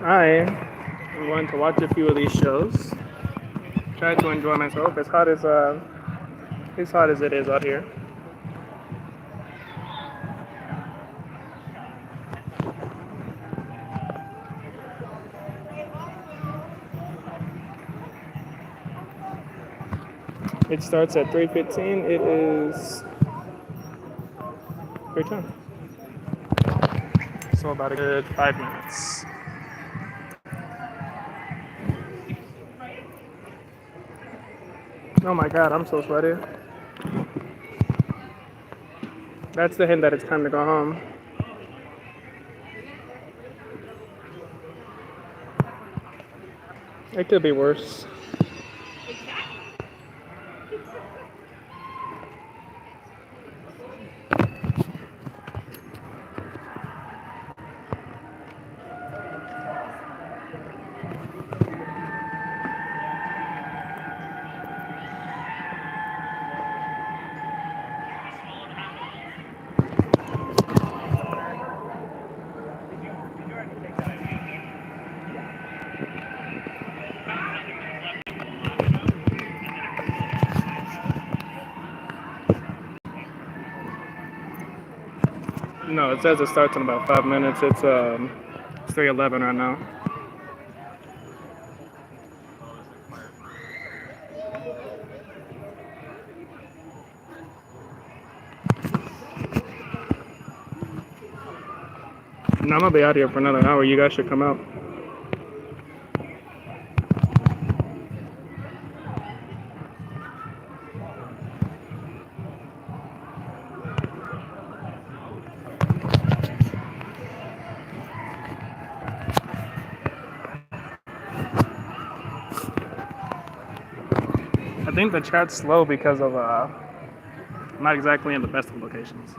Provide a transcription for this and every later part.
I am going to watch a few of these shows. Try to enjoy myself as hot as it is out here. It starts at 3:15. It is great time. So about a good 5 minutes. Oh my god, I'm so sweaty. That's the hint that it's time to go home. It could be worse. No, it says it starts in about 5 minutes. It's 3:11 right now. No, I'm gonna be out here for another hour. You guys should come out. I think the chat's slow because of not exactly in the best of locations.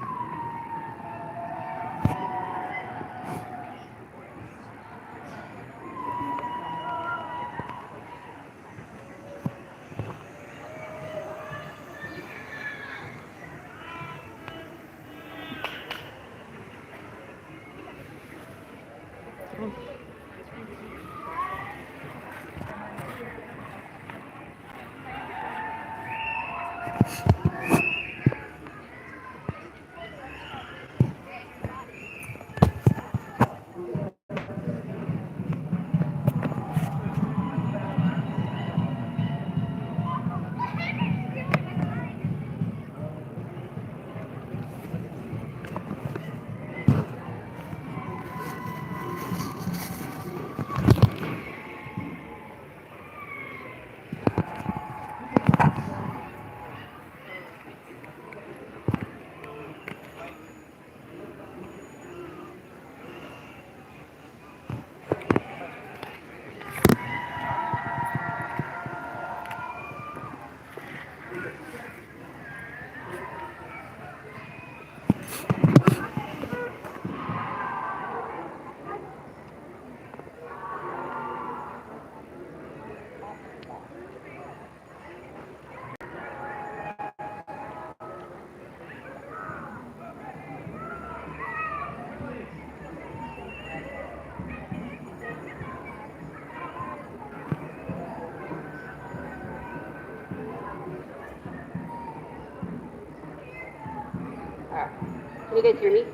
Can you guys hear me?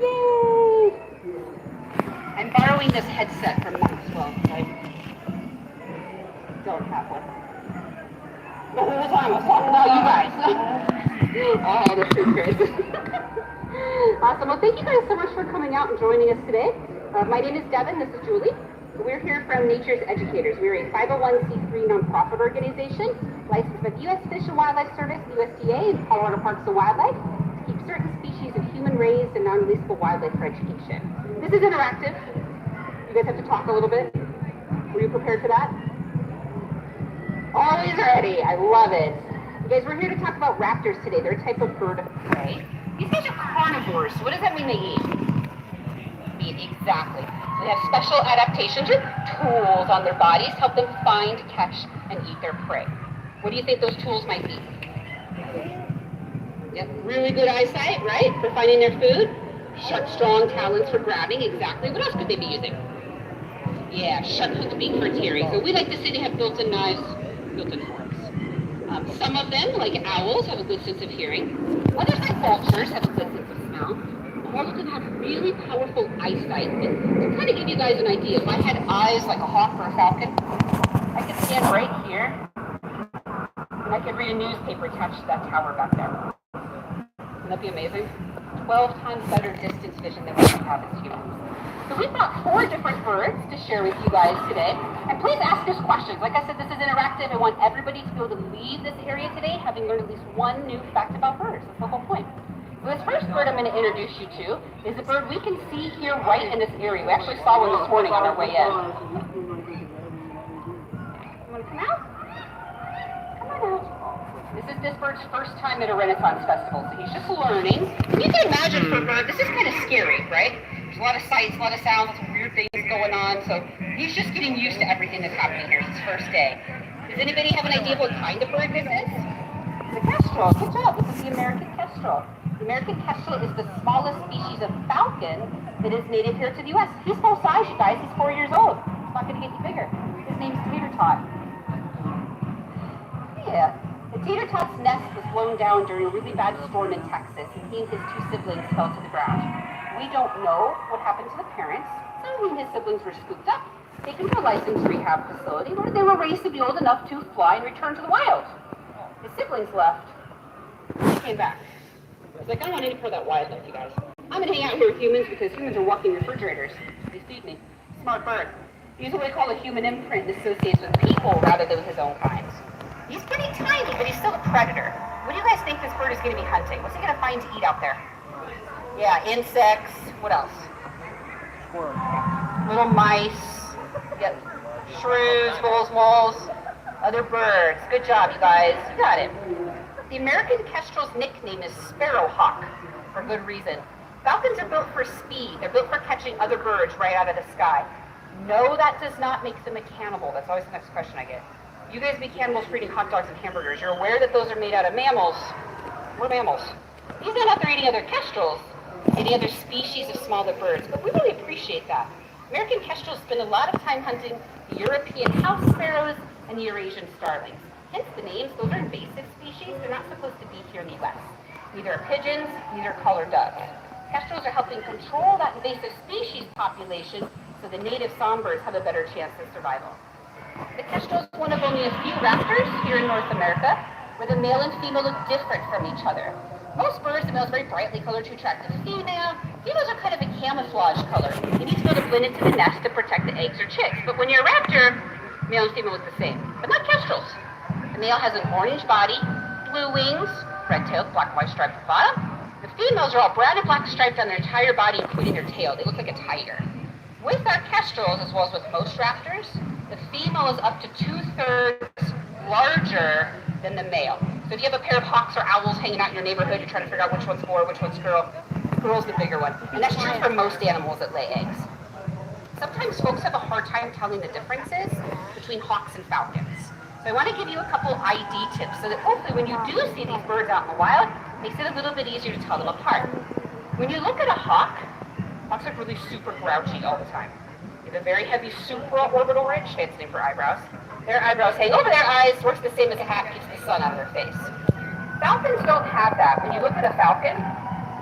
Yay! I'm borrowing this headset from Maxwell because I don't have one. The whole time I was talking about you guys. Oh, this is great. Awesome. Well, thank you guys so much for coming out and joining us today. My name is Devin. This is Julie. We're here from Nature's Educators. We're a 501c3 nonprofit organization licensed by the U.S. Fish and Wildlife Service, the USDA, and Colorado Parks and Wildlife to keep certain species of human-raised and non-releasable wildlife for education. This is interactive. You guys have to talk a little bit. Were you prepared for that? Always ready. I love it. You guys, we're here to talk about raptors today. They're a type of bird of prey. These guys are carnivores. So what does that mean they eat? Meat, exactly. They have special adaptations or tools on their bodies to help them find, catch, and eat their prey. What do you think those tools might be? Yep, really good eyesight, right, for finding their food. Sharp, strong talons for grabbing, exactly. What else could they be using? Yeah, sharp-hooked beak for tearing. So we like to say they have built-in knives, built-in forks. Some of them, like owls, have a good sense of hearing. Others, like vultures, have a good sense of smell. All of them have really powerful eyesight. And to kind of give you guys an idea, if I had eyes like a hawk or a falcon, I could stand right here, and I could read a newspaper attached to that tower back there. Wouldn't that be amazing? 12 times better distance vision than we have as humans. So we brought 4 different birds to share with you guys today. And please ask us questions. Like I said, this is interactive. I want everybody to be able to leave this area today having learned at least one new fact about birds. That's the whole point. So this first bird I'm going to introduce you to is a bird we can see here right in this area. We actually saw one this morning on our way in. You want to come out? Come on out. This is this bird's first time at a Renaissance festival, so he's just learning. And you can imagine for a bird, this is kind of scary, right? There's a lot of sights, a lot of sounds, lots of weird things going on, so he's just getting used to everything that's happening here. It's his first day. Does anybody have an idea of what kind of bird this is? It's a kestrel. Good job. This is the American kestrel. The American kestrel is the smallest species of falcon that is native here to the U.S. He's full size, you guys. He's 4 years old. It's not going to get any bigger. His name's Tater Tot. Yeah. The tater tot's nest was blown down during a really bad storm in Texas, and he and his 2 siblings fell to the ground. We don't know what happened to the parents. Some of his siblings were scooped up, taken to a licensed rehab facility, where they were raised to be old enough to fly and return to the wild. His siblings left. He came back. I was like, I don't want any part of that wildlife, you guys. I'm going to hang out here with humans because humans are walking refrigerators. They feed me. Smart bird. He's what we call a human imprint and associates with people rather than with his own kind. He's pretty tiny, but he's still a predator. What do you guys think this bird is going to be hunting? What's he going to find to eat out there? Yeah, insects. What else? Little mice. Yep. Shrews, voles, moles, other birds. Good job, you guys. You got it. The American kestrel's nickname is sparrowhawk for good reason. Falcons are built for speed. They're built for catching other birds right out of the sky. No, that does not make them a cannibal. That's always the next question I get. You guys be cannibals for eating hot dogs and hamburgers. You're aware that those are made out of mammals. We're mammals. He's not out there eating other kestrels, any other species of smaller birds, but we really appreciate that. American kestrels spend a lot of time hunting the European house sparrows and the Eurasian starlings. Hence the names, those are invasive species. They're not supposed to be here in the U.S. Neither are pigeons, neither are collared doves. Kestrels are helping control that invasive species population so the native songbirds have a better chance of survival. The kestrel is one of only a few raptors here in North America where the male and female look different from each other. Most birds, the male is very brightly colored to attract the female. Females are kind of a camouflage color. They need to be able to blend into the nest to protect the eggs or chicks. But when you're a raptor, male and female look the same. But not kestrels. The male has an orange body, blue wings, red tail, black and white striped at the bottom. The females are all brown and black striped on their entire body, including their tail. They look like a tiger. With our kestrels, as well as with most raptors, the female is up to 2/3 larger than the male. So if you have a pair of hawks or owls hanging out in your neighborhood, you're trying to figure out which one's boy, which one's girl. The girl's the bigger one. And that's true for most animals that lay eggs. Sometimes folks have a hard time telling the differences between hawks and falcons. So I want to give you a couple ID tips so that hopefully when you do see these birds out in the wild, it makes it a little bit easier to tell them apart. When you look at a hawk, hawks are really super grouchy all the time. They have a very heavy supraorbital ridge, fancy name for eyebrows. Their eyebrows hang over their eyes, works the same as a hat, keeps the sun out of their face. Falcons don't have that. When you look at a falcon,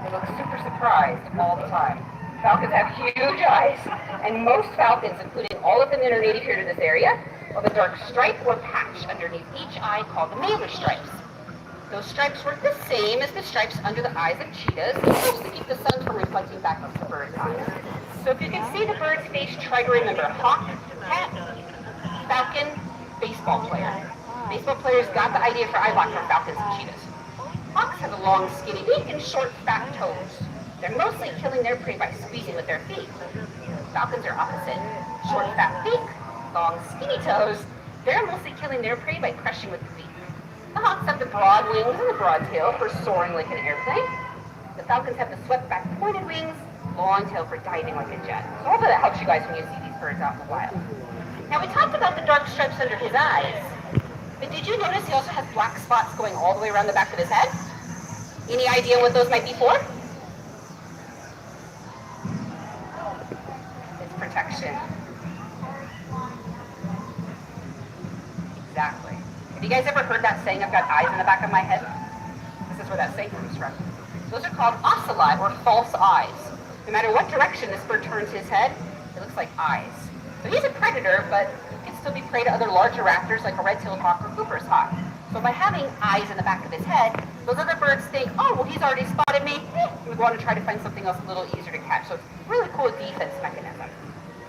they look super surprised all the time. Falcons have huge eyes, and most falcons, including all of them that are native here to this area, have a dark stripe or patch underneath each eye called the malar stripes. Those stripes work the same as the stripes under the eyes of cheetahs. It helps to keep the sun from reflecting back off the bird's eyes. So if you can see the bird's face, try to remember hawk, cat, falcon, baseball player. Baseball players got the idea for eye black from falcons and cheetahs. Hawks have a long, skinny beak and short, fat toes. They're mostly killing their prey by squeezing with their feet. Falcons are opposite. Short, fat beak, long, skinny toes. They're mostly killing their prey by crushing with the beak. The hawks have the broad wings and the broad tail for soaring like an airplane. The falcons have the swept back pointed wings, long tail for diving like a jet. So hopefully that helps you guys when you see these birds out in the wild. Now we talked about the dark stripes under his eyes, but did you notice he also has black spots going all the way around the back of his head? Any idea what those might be for? It's protection. Exactly. Have you guys ever heard that saying, I've got eyes in the back of my head? This is where that saying comes from. Those are called ocelli, or false eyes. No matter what direction this bird turns his head, it looks like eyes. So he's a predator, but he can still be prey to other larger raptors like a red-tailed hawk or Cooper's hawk. So by having eyes in the back of his head, those other birds think, oh, well, he's already spotted me. We want to try to find something else a little easier to catch. So it's a really cool defense mechanism.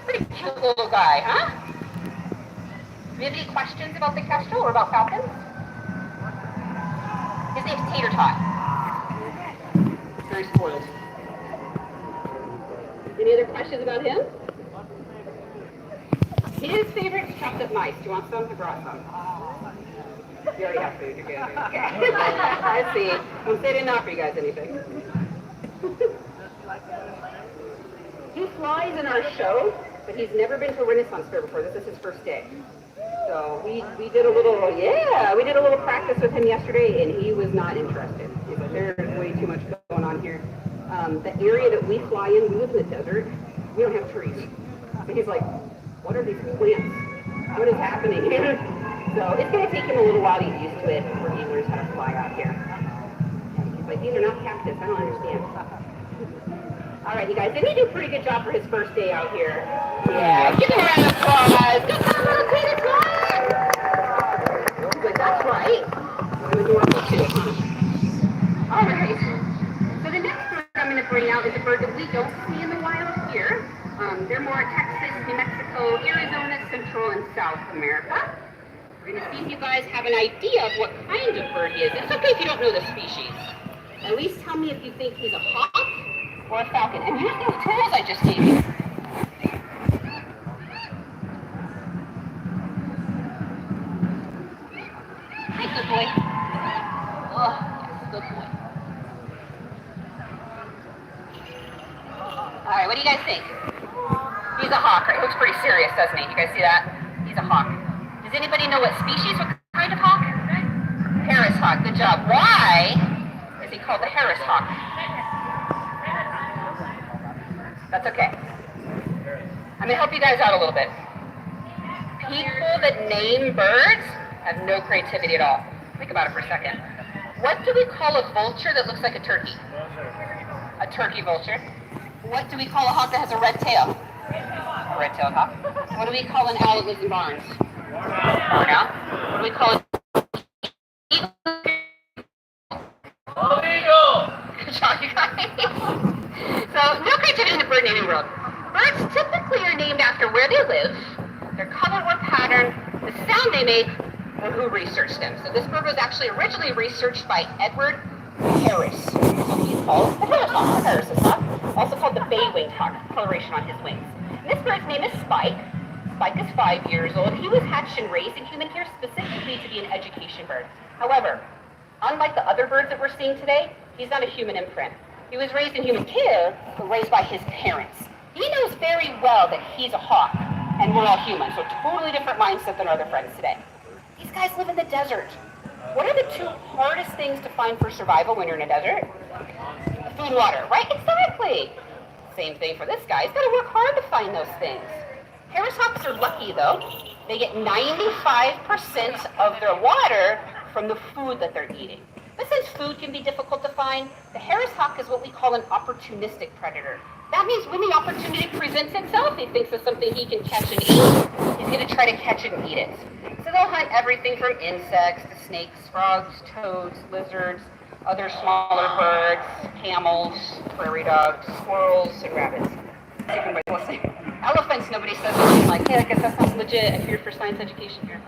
Pretty cute little guy, huh? Do you have any questions about the kestrel or about falcons? His name's Tater Tot. Very spoiled. Any other questions about him? His favorite is chopped up mice. Do you want some? I brought some. You already have food. You're good. Okay. I see. Well, they didn't offer you guys anything. He flies in our show, but he's never been to a Renaissance fair before. This is his first day. So we did a little practice with him yesterday, and he was not interested. He's like, there's way too much going on here. The area that we fly in, we live in the desert. We don't have trees. And he's like, what are these plants? What is happening here? So it's going to take him a little while to get used to it before he learns how to fly out here. He's like, these are not cactus. I don't understand. All right, you guys, didn't he do a pretty good job for his first day out here? Yeah, give him a round of applause. Good job, little Tater Tot. He's like, that's right. I'm adorable too. All right. So the next bird I'm going to bring out is a bird that we don't see in the wild here. They're more Texas, New Mexico, Arizona, Central, and South America. We're going to see if you guys have an idea of what kind of bird he is. It's okay if you don't know the species. At least tell me if you think he's a hawk or a falcon. And use those tools I just gave you. Hey, good boy. Oh, yes, good boy. All right, what do you guys think? He's a hawk, right? He looks pretty serious, doesn't he? You guys see that? He's a hawk. Does anybody know what species, what kind of hawk? Harris hawk, good job. Why is he called the Harris hawk? That's okay. I'm going to help you guys out a little bit. People that name birds have no creativity at all. Think about it for a second. What do we call a vulture that looks like a turkey? A turkey vulture. What do we call a hawk that has a red tail? A red-tailed hawk. What do we call an owl that lives in barns? Barn owl. What do we call an eagle? Bald eagle! Good job, you guys. So, no creativity in the bird naming world. Birds typically are named after where they live, their color or pattern, the sound they make, or who researched them. So this bird was actually originally researched by Edward Harris. So he's called the Harris hawk, or Harris's hawk, also called the bay-winged hawk, coloration on his wings. And this bird's name is Spike. Spike is 5 years old. He was hatched and raised in human care specifically to be an education bird. However, unlike the other birds that we're seeing today, he's not a human imprint. He was raised in human care, but raised by his parents. He knows very well that he's a hawk, and we're all humans, so totally different mindset than our other friends today. These guys live in the desert. What are the two hardest things to find for survival when you're in a desert? Food and water, right? Exactly. Same thing for this guy. He's got to work hard to find those things. Harris hawks are lucky, though. They get 95% of their water from the food that they're eating. But since food can be difficult to find, the Harris hawk is what we call an opportunistic predator. That means when the opportunity presents itself, he thinks of something he can catch and eat, he's going to try to catch it and eat it. So they'll hunt everything from insects to snakes, frogs, toads, lizards, other smaller birds, camels, prairie dogs, squirrels, and rabbits. Elephants, nobody says anything like, hey, I guess that sounds legit. I'm here for science education here.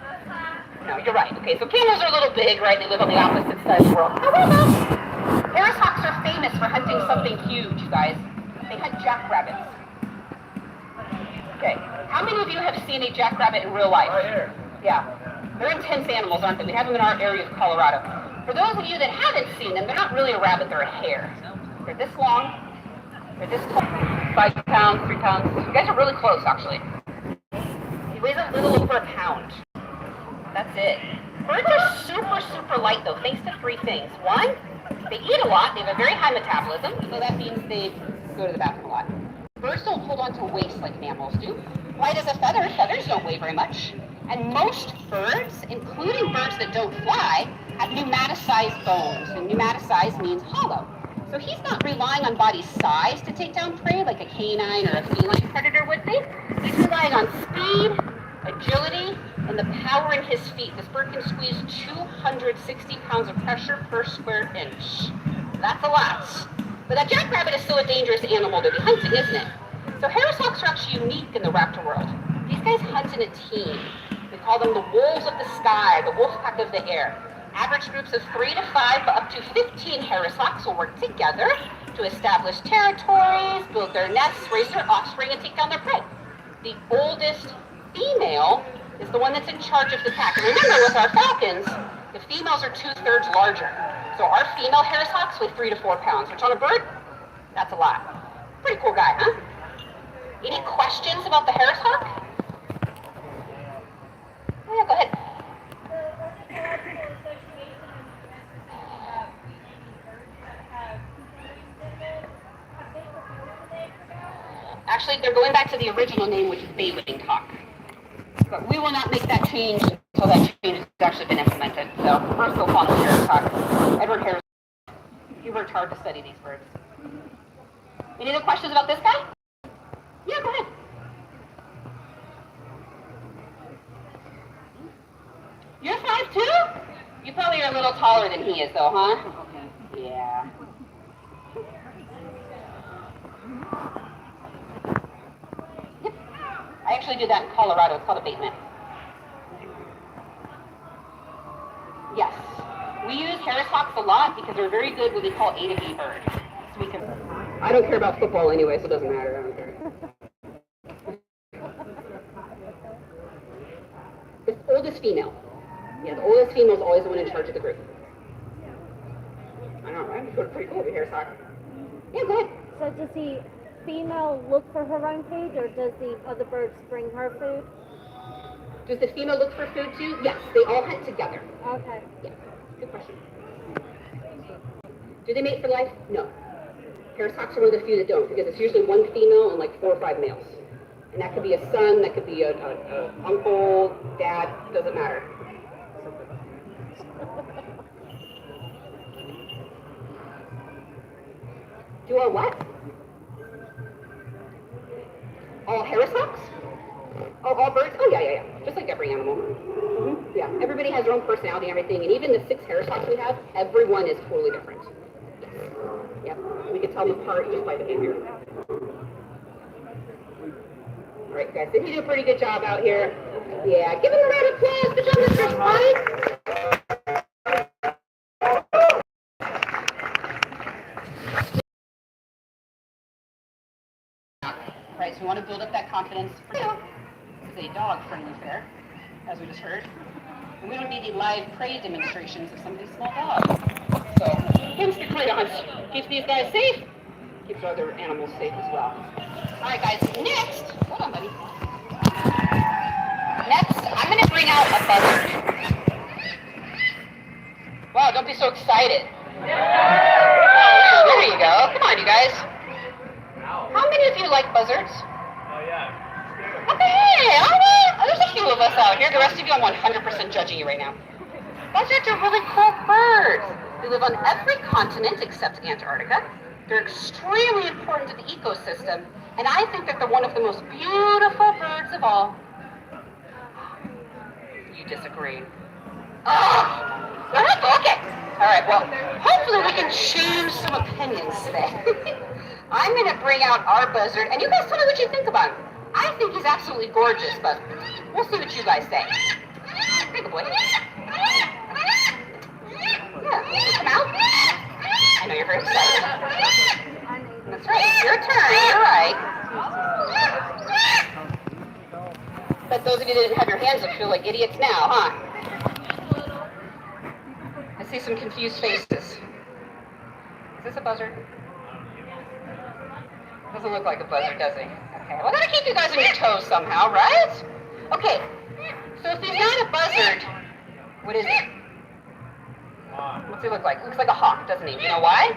No, you're right. Okay, so camels are a little big, right? They live on the opposite side of the world. However, Harris hawks are famous for hunting something huge, you guys. They hunt jackrabbits. Okay, how many of you have seen a jackrabbit in real life? Right here. Yeah, they're intense animals, aren't they? We have them in our area of Colorado. For those of you that haven't seen them, they're not really a rabbit, they're a hare. They're this long, they're this tall, 5 pounds, 3 pounds. You guys are really close, actually. He weighs a little over a pound. That's it. Birds are super, super light, though, thanks to 3 things. 1, they eat a lot. They have a very high metabolism, so that means they go to the bathroom a lot. Birds don't hold on to waste like mammals do. Light as a feather. Feathers don't weigh very much. And most birds, including birds that don't fly, have pneumaticized bones. And pneumaticized means hollow. So he's not relying on body size to take down prey like a canine or a feline predator would be. He's relying on speed, agility, and the power in his feet. This bird can squeeze 260 pounds of pressure per square inch. That's a lot. But that jackrabbit is still a dangerous animal to be hunting, isn't it? So Harris hawks are actually unique in the raptor world. These guys hunt in a team. We call them the wolves of the sky, the wolf pack of the air. Average groups of 3 to 5, but up to 15 Harris hawks will work together to establish territories, build their nests, raise their offspring, and take down their prey. The oldest female is the one that's in charge of the pack. And remember, with our falcons, the females are 2/3 larger. So our female Harris hawks weigh 3 to 4 pounds, which on a bird, that's a lot. Pretty cool guy, huh? Any questions about the Harris hawk? Oh, yeah, go ahead. Actually, they're going back to the original name, which is bay-winged hawk. But we will not make that change until that change has actually been implemented. So first we'll call him Harris hawk. Edward Harris. He worked hard to study these birds. Any other questions about this guy? Yeah, go ahead. You're 5'2"? You probably are a little taller than he is, though, huh? Yeah. Yep. I actually did that in Colorado. It's called abatement. Yes. We use Harris hawks a lot because they're very good what we call A to B bird. So we can. I don't care about football anyway, so it doesn't matter. I don't care. The oldest female. Yeah, the oldest female is always the one in charge of the group. I know, right? It's pretty cool to be Harris hawk. Yeah, go ahead. So does the female look for her own food, or does the other birds bring her food? Does the female look for food too? Yes, they all hunt together. Okay. Yeah, good question. Do they mate for life? No. Harris hawks are one of the few that don't, because it's usually one female and like 4 or 5 males. And that could be a son, that could be a uncle, dad, doesn't matter. Do our what? All Harris hawks? Oh, all birds? Oh, yeah. Just like every animal. Mm-hmm. Yeah, everybody has their own personality and everything, and even the 6 Harris hawks we have, everyone is totally different. Yes. Yep. We can tell them apart just by behavior. All right, guys, did he do a pretty good job out here? Yeah, give him a round of applause. Good job, Mr. Spike. Right, so we want to build up that confidence for you. This is a dog-friendly fair, as we just heard. And we don't need any live prey demonstrations of somebody's small dog. So, hence the crayons. Keeps these guys safe, keeps other animals safe as well. All right, guys, next, hold on, buddy. Next, I'm going to bring out a buzzard. Wow, don't be so excited. Oh, there you go. Come on, you guys. How many of you like buzzards? Oh, yeah. Okay, there's a few of us out here. The rest of you, I'm 100% judging you right now. Buzzards are really cool birds. They live on every continent except Antarctica. They're extremely important to the ecosystem, and I think that they're one of the most beautiful birds of all. You disagree. Oh, okay. All right, well, hopefully we can change some opinions today. I'm going to bring out our buzzard, and you guys tell me what you think about him. I think he's absolutely gorgeous, but we'll see what you guys say. Hey, good boy. Yeah, come out. I know you're very excited. That's right, it's your turn, you're right. But those of you that didn't have your hands up feel like idiots now, huh? I see some confused faces. Is this a buzzard? Doesn't look like a buzzard, does he? Okay, well, I gotta keep you guys on your toes somehow, right? Okay, so if he's not a buzzard, what is he? What's he look like? Looks like a hawk, doesn't he? You know why?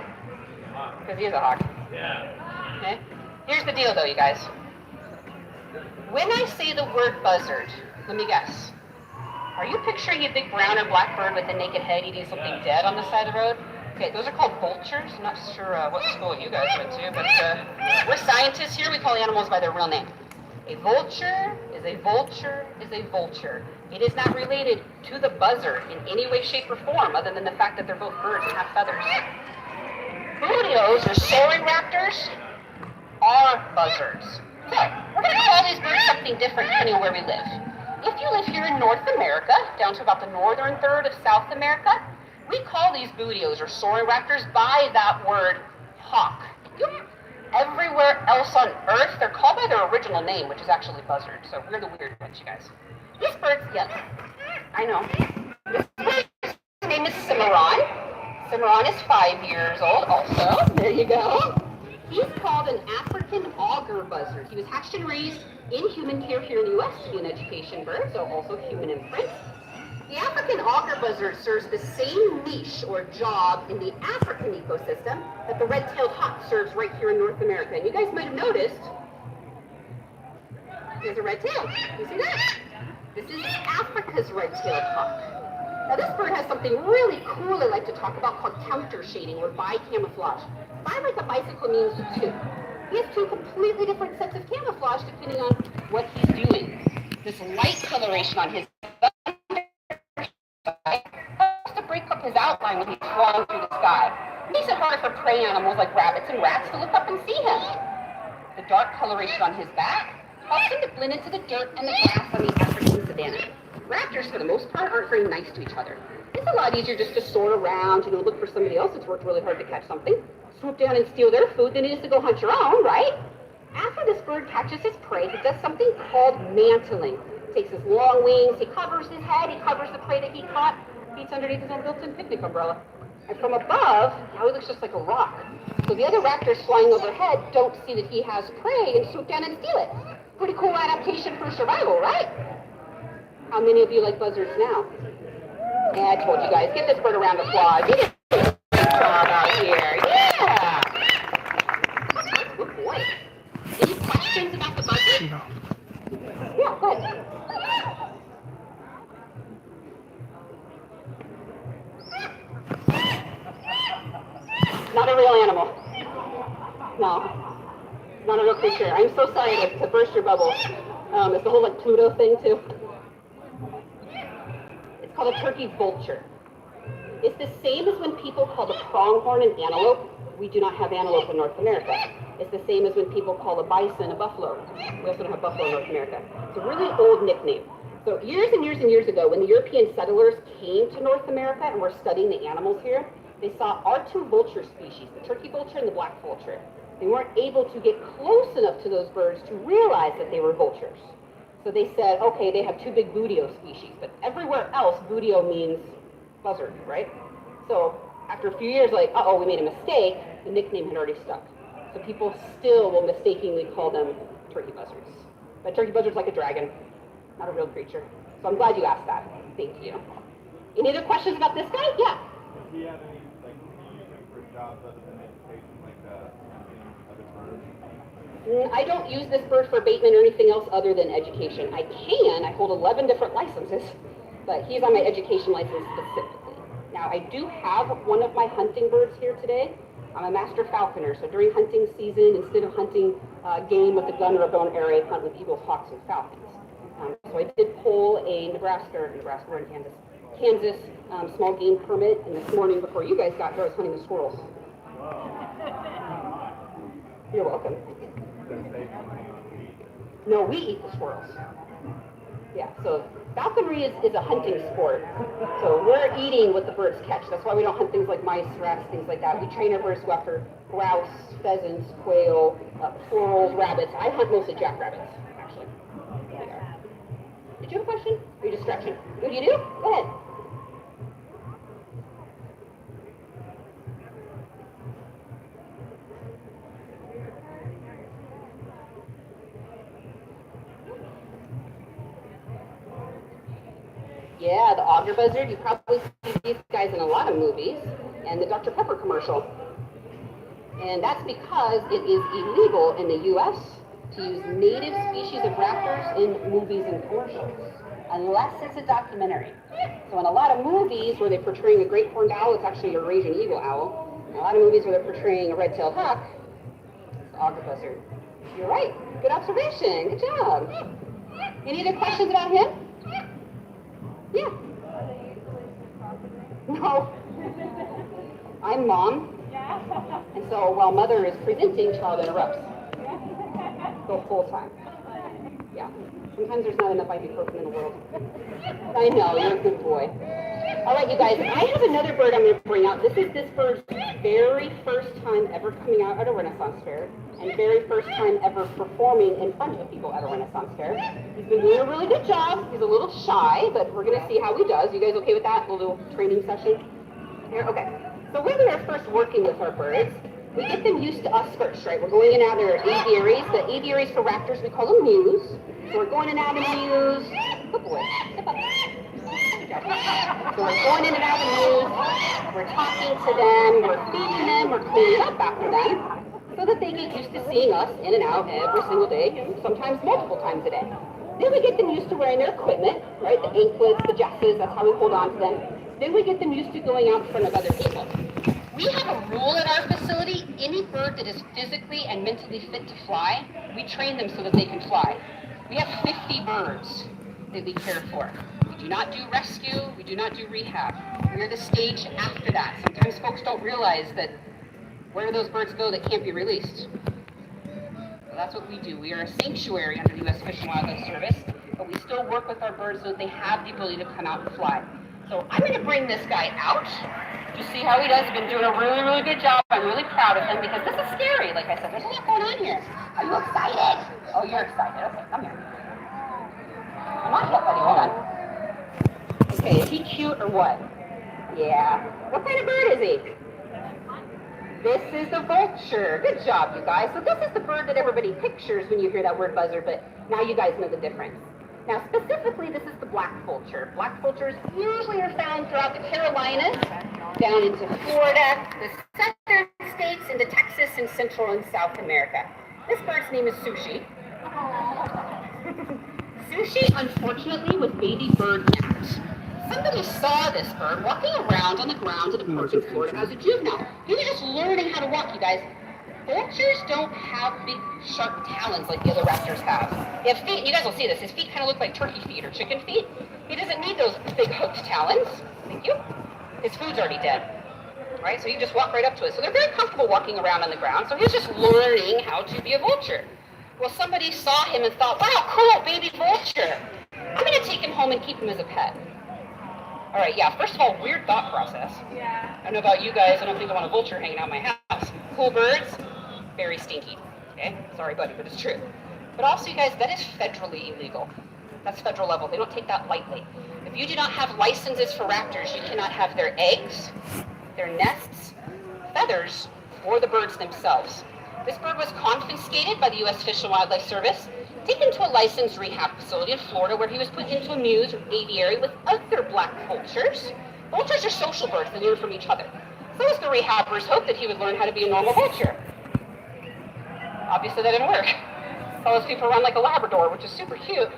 Because he is a hawk. Yeah. Okay. Here's the deal, though, you guys. When I say the word buzzard, let me guess. Are you picturing a big brown or black bird with a naked head eating something dead on the side of the road? Okay, those are called vultures. I'm not sure what school you guys went to, but we're scientists here. We call animals by their real name. A vulture is a vulture is a vulture. It is not related to the buzzard in any way, shape, or form, other than the fact that they're both birds and have feathers. Bootios, or soaring raptors, are buzzards. So, we're going to call these birds something different depending on where we live. If you live here in North America, down to about the northern third of South America, we call these bootios, or soaring raptors, by that word, hawk. Everywhere else on Earth, they're called by their original name, which is actually buzzard. So we're the weird ones, you guys. These birds, yes, I know. This bird's name is Cimarron. Cimarron is 5 years old also. There you go. He's called an African auger buzzard. He was hatched and raised in human care here in the U.S. to be an education bird, so also human imprint. The African auger buzzard serves the same niche or job in the African ecosystem that the red-tailed hawk serves right here in North America. And you guys might have noticed, there's a red tail. You see that? This is Africa's red-tailed hawk. Now this bird has something really cool I like to talk about called counter shading or bi-camouflage. Bi like a bicycle means two. He has two completely different sets of camouflage depending on what he's doing. This light coloration on his helps to break up his outline when he's flying through the sky. It makes it harder for prey animals like rabbits and rats to look up and see him. The dark coloration on his back helps him to blend into the dirt and the grass on the African savanna. Raptors, for the most part, aren't very nice to each other. It's a lot easier just to sort around, look for somebody else that's worked really hard to catch something, swoop down and steal their food than it is to go hunt your own, right? After this bird catches his prey, he does something called mantling. Takes his long wings, he covers his head, he covers the prey that he caught, eats underneath his own built-in picnic umbrella. And from above, now he looks just like a rock. So the other raptors flying overhead don't see that he has prey and swoop down and steal it. Pretty cool adaptation for survival, right? How many of you like buzzards now? Yeah, I told you guys, give this bird a round of applause. You did a good job out here. Yeah! Good boy. Any questions about the buzzard? No. Yeah, go ahead. Not a real animal. No. Not a real creature. I'm so sorry to burst your bubble. It's the whole Pluto thing too. It's called a turkey vulture. It's the same as when people call the pronghorn an antelope. We do not have antelope in North America. It's the same as when people call a bison a buffalo. We also don't have buffalo in North America. It's a really old nickname. So years and years and years ago, when the European settlers came to North America and were studying the animals here, they saw our two vulture species, the turkey vulture and the black vulture. They weren't able to get close enough to those birds to realize that they were vultures. So they said, okay, they have two big bootios species, but everywhere else, bootio means buzzard, right? So after a few years, we made a mistake, the nickname had already stuck. So people still will mistakenly call them turkey buzzards. But turkey buzzard's like a dragon, not a real creature. So I'm glad you asked that. Thank you. Any other questions about this guy? Yeah. Do you have any, use him for jobs other than education, hunting other birds? I don't use this bird for abatement or anything else other than education. I hold 11 different licenses, but he's on my education license specifically. Now, I do have one of my hunting birds here today. I'm a master falconer, so during hunting season, instead of hunting game with a gun or a bow and arrow, I hunt with eagles, hawks, and falcons. So I did pull a Nebraska, we're in Kansas small game permit, and this morning before you guys got here, I was hunting the squirrels. You're welcome. No, we eat the squirrels. Yeah, so falconry is a hunting sport. So we're eating what the birds catch. That's why we don't hunt things like mice, rats, things like that. We train our birds to go after grouse, pheasants, quail, squirrels, rabbits. I hunt mostly jackrabbits, actually. Did you have a question? Or are you just stretching? What do you do? Go ahead. Yeah, the auger buzzard. You probably see these guys in a lot of movies, and the Dr. Pepper commercial. And that's because it is illegal in the U.S. to use native species of raptors in movies and commercials. unless it's a documentary. So in a lot of movies where they're portraying a great horned owl, it's actually a Eurasian eagle owl. In a lot of movies where they're portraying a red-tailed hawk, it's an octopus. You're right. Good observation. Good job. Any other questions about him? Yeah. No. I'm mom. And so while mother is presenting, child interrupts. Go full time. Yeah. Sometimes there's not enough ibuprofen in the world. I know, you're a good boy. All right, you guys, I have another bird I'm going to bring out. This is this bird's very first time ever coming out at a Renaissance fair, and very first time ever performing in front of people at a Renaissance fair. He's been doing a really good job. He's a little shy, but we're going to see how he does. You guys okay with that? A little training session? Here, okay. So when we are first working with our birds, we get them used to us first, right? We're going in and out of their aviaries. The aviaries for raptors, we call them mews. So we're going in and out of mews. Good boy. Step up. Good job. So we're going in and out of mews. We're talking to them. We're feeding them. We're cleaning up after them so that they get used to seeing us in and out every single day, and sometimes multiple times a day. Then we get them used to wearing their equipment, right? The anklets, the jesses, that's how we hold on to them. Then we get them used to going out in front of other people. We have a rule at our facility, any bird that is physically and mentally fit to fly, we train them so that they can fly. We have 50 birds that we care for. We do not do rescue, we do not do rehab. We're the stage after that. Sometimes folks don't realize that where do those birds go that can't be released? So that's what we do. We are a sanctuary under the U.S. Fish and Wildlife Service, but we still work with our birds so that they have the ability to come out and fly. So I'm going to bring this guy out to see how he does. He's been doing a really, really good job. I'm really proud of him because this is scary. Like I said, there's a lot going on here. Are you excited? Oh, you're excited. Okay, come here. I'm not yet, buddy. Hold on. Okay, is he cute or what? Yeah. What kind of bird is he? This is the vulture. Good job, you guys. So this is the bird that everybody pictures when you hear that word buzzard, but now you guys know the difference. Now, specifically, this is the black vulture. Black vultures usually are found throughout the Carolinas, down into Florida, the southern states, into Texas, and Central and South America. This bird's name is Sushi. Sushi, unfortunately, was baby bird napped. Somebody saw this bird walking around on the ground at a park in Florida as a juvenile. He was just learning how to walk, you guys. Vultures don't have big, sharp talons like the other raptors have. They have feet, you guys will see this. His feet kind of look like turkey feet or chicken feet. He doesn't need those big hooked talons. Thank you. His food's already dead. Right? So you just walk right up to it. So they're very comfortable walking around on the ground. So he's just learning how to be a vulture. Well, somebody saw him and thought, wow, cool, baby vulture. I'm going to take him home and keep him as a pet. All right, yeah, first of all, weird thought process. Yeah. I don't know about you guys. I don't think I want a vulture hanging out in my house. Cool birds, very stinky. Okay? Sorry, buddy, but it's true. But also, you guys, that is federally illegal. That's federal level. They don't take that lightly. If you do not have licenses for raptors, you cannot have their eggs, their nests, feathers, or the birds themselves. This bird was confiscated by the U.S. Fish and Wildlife Service, taken to a licensed rehab facility in Florida where he was put into a mews or aviary with other black vultures. Vultures are social birds. They learn from each other. So as the rehabbers hoped that he would learn how to be a normal vulture. Obviously that didn't work. All those people run like a Labrador, which is super cute,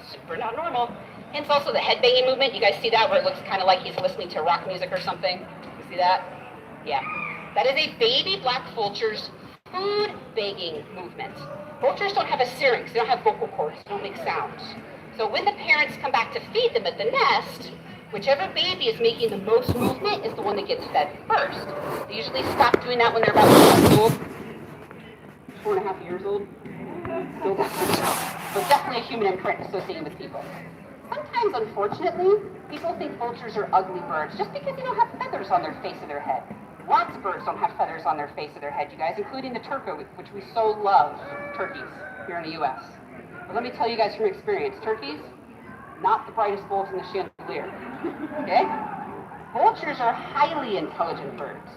super not normal. Hence also the head banging movement. You guys see that where it looks kind of like he's listening to rock music or something? You see that? Yeah. That is a baby black vulture's food begging movement. Vultures don't have a syrinx. They don't have vocal cords. They don't make sounds. So when the parents come back to feed them at the nest, whichever baby is making the most movement is the one that gets fed first. They usually stop doing that when they're about 4.5 years old. So definitely a human imprint associated with people. Sometimes, unfortunately, people think vultures are ugly birds just because they don't have feathers on their face or their head. Lots of birds don't have feathers on their face or their head, you guys, including the turco, which we so love, turkeys, here in the U.S. But let me tell you guys from experience, turkeys, not the brightest bulbs in the chandelier, okay? Vultures are highly intelligent birds.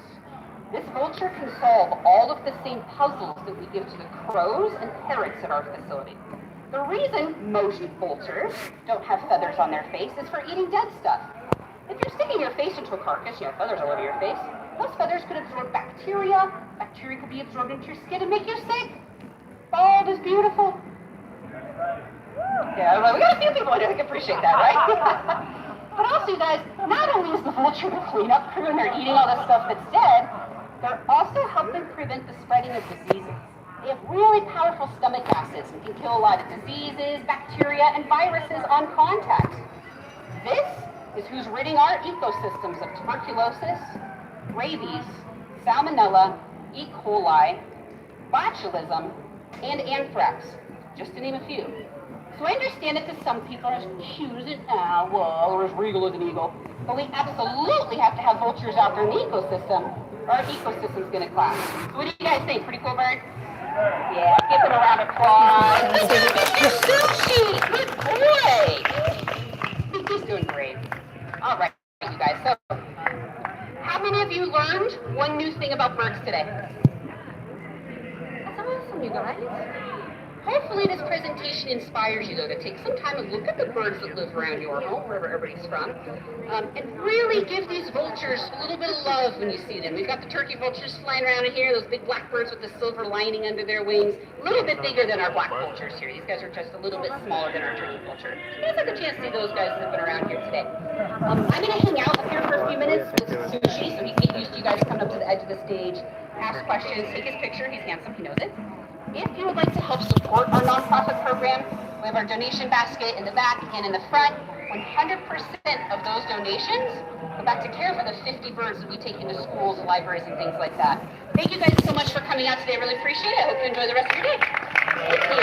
This vulture can solve all of the same puzzles that we give to the crows and parrots at our facility. The reason most vultures don't have feathers on their face is for eating dead stuff. If you're sticking your face into a carcass, you have feathers all over your face, those feathers could absorb bacteria. Bacteria could be absorbed into your skin and make you sick. Bald is beautiful. Okay? Okay, I was like, we got a few people in here that can appreciate that, right? But also, you guys, not only is the vulture the cleanup crew and they're eating all the stuff that's dead, they're also helping prevent the spreading of diseases. They have really powerful stomach acids and can kill a lot of diseases, bacteria, and viruses on contact. This is who's ridding our ecosystems of tuberculosis, rabies, salmonella, E. coli, botulism, and anthrax, just to name a few. So I understand that to some people are as cute as an owl or as regal as an eagle, but we absolutely have to have vultures out there in the ecosystem, or our ecosystem's going to collapse. So what do you guys think? Pretty cool bird? Yeah, give them a round of applause. Mr. Sushi, good boy. He's doing great. All right, you guys. So, how many of you learned one new thing about birds today? That's awesome, you guys. Hopefully this presentation inspires you, though, to take some time and look at the birds that live around your home, wherever everybody's from, and really give these vultures a little bit of love when you see them. We've got the turkey vultures flying around in here, those big black birds with the silver lining under their wings, a little bit bigger than our black vultures here. These guys are just a little bit smaller than our turkey vulture. You guys have the chance to see those guys zipping around here today. I'm going to hang out up here for a few minutes with Sushi, so he can get used to you guys coming up to the edge of the stage, ask questions, take his picture. He's handsome, he knows it. If you would like to help support our nonprofit program, we have our donation basket in the back and in the front. 100% of those donations go back to care for the 50 birds that we take into schools, libraries, and things like that. Thank you guys so much for coming out today. I really appreciate it. I hope you enjoy the rest of your day. Thank you.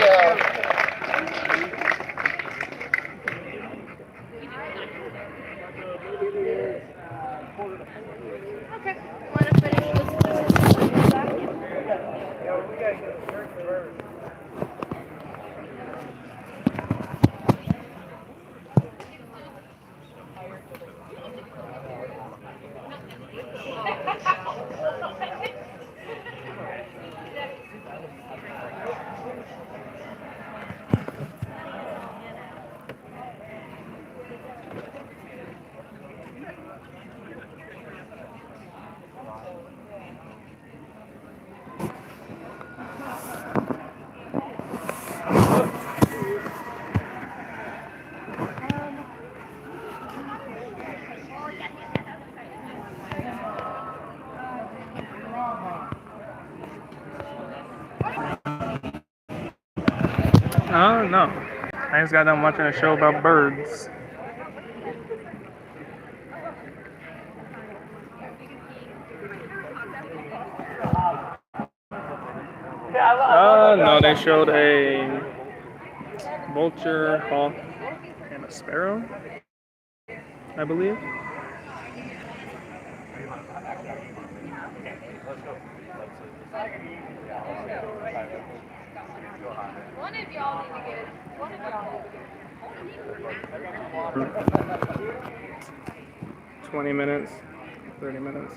Okay. Want to finish this? No. I just got done watching a show about birds. No, they showed a vulture, hawk, and a sparrow, I believe. One of y'all need to get. One of y'all need to get. 20 minutes, 30 minutes.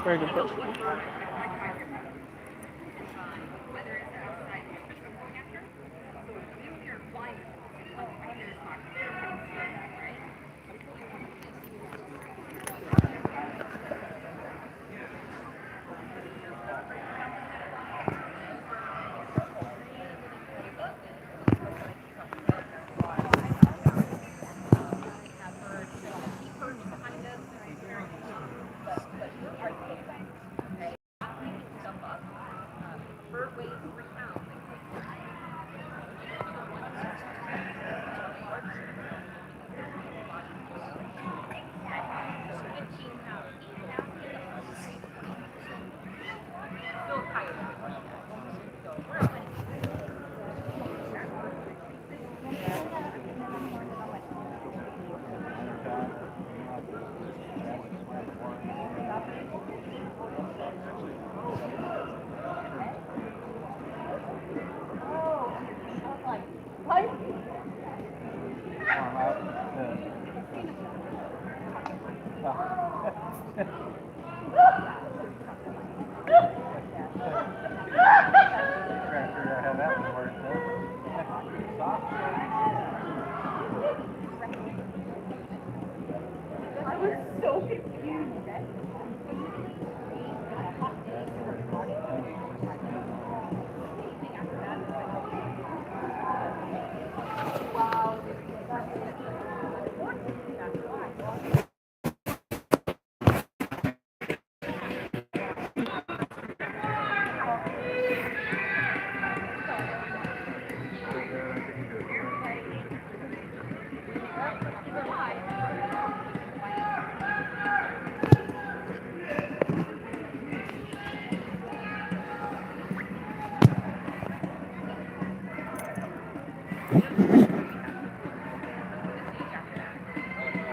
Very good question.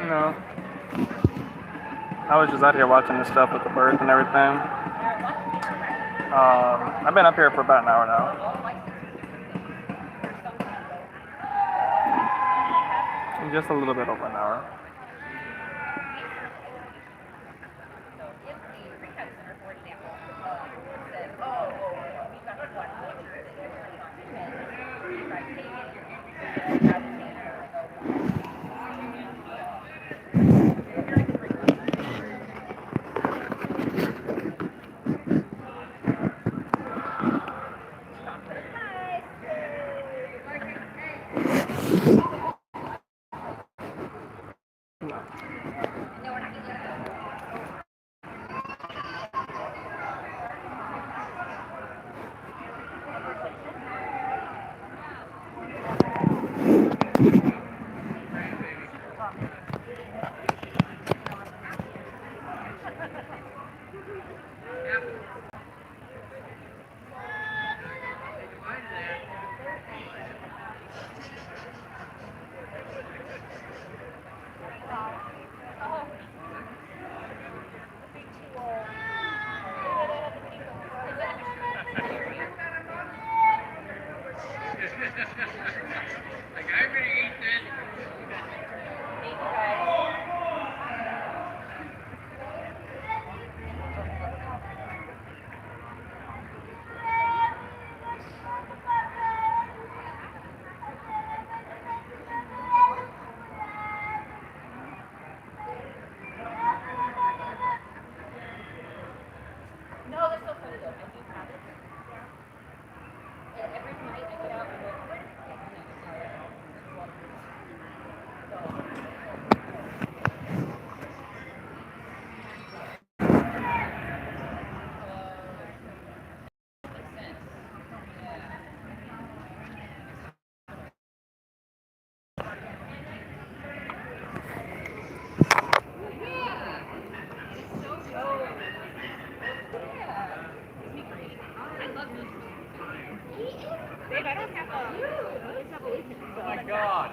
No. I was just out here watching the stuff with the birds and everything. I've been up here for about an hour now. Just a little bit over an hour. Oh my God.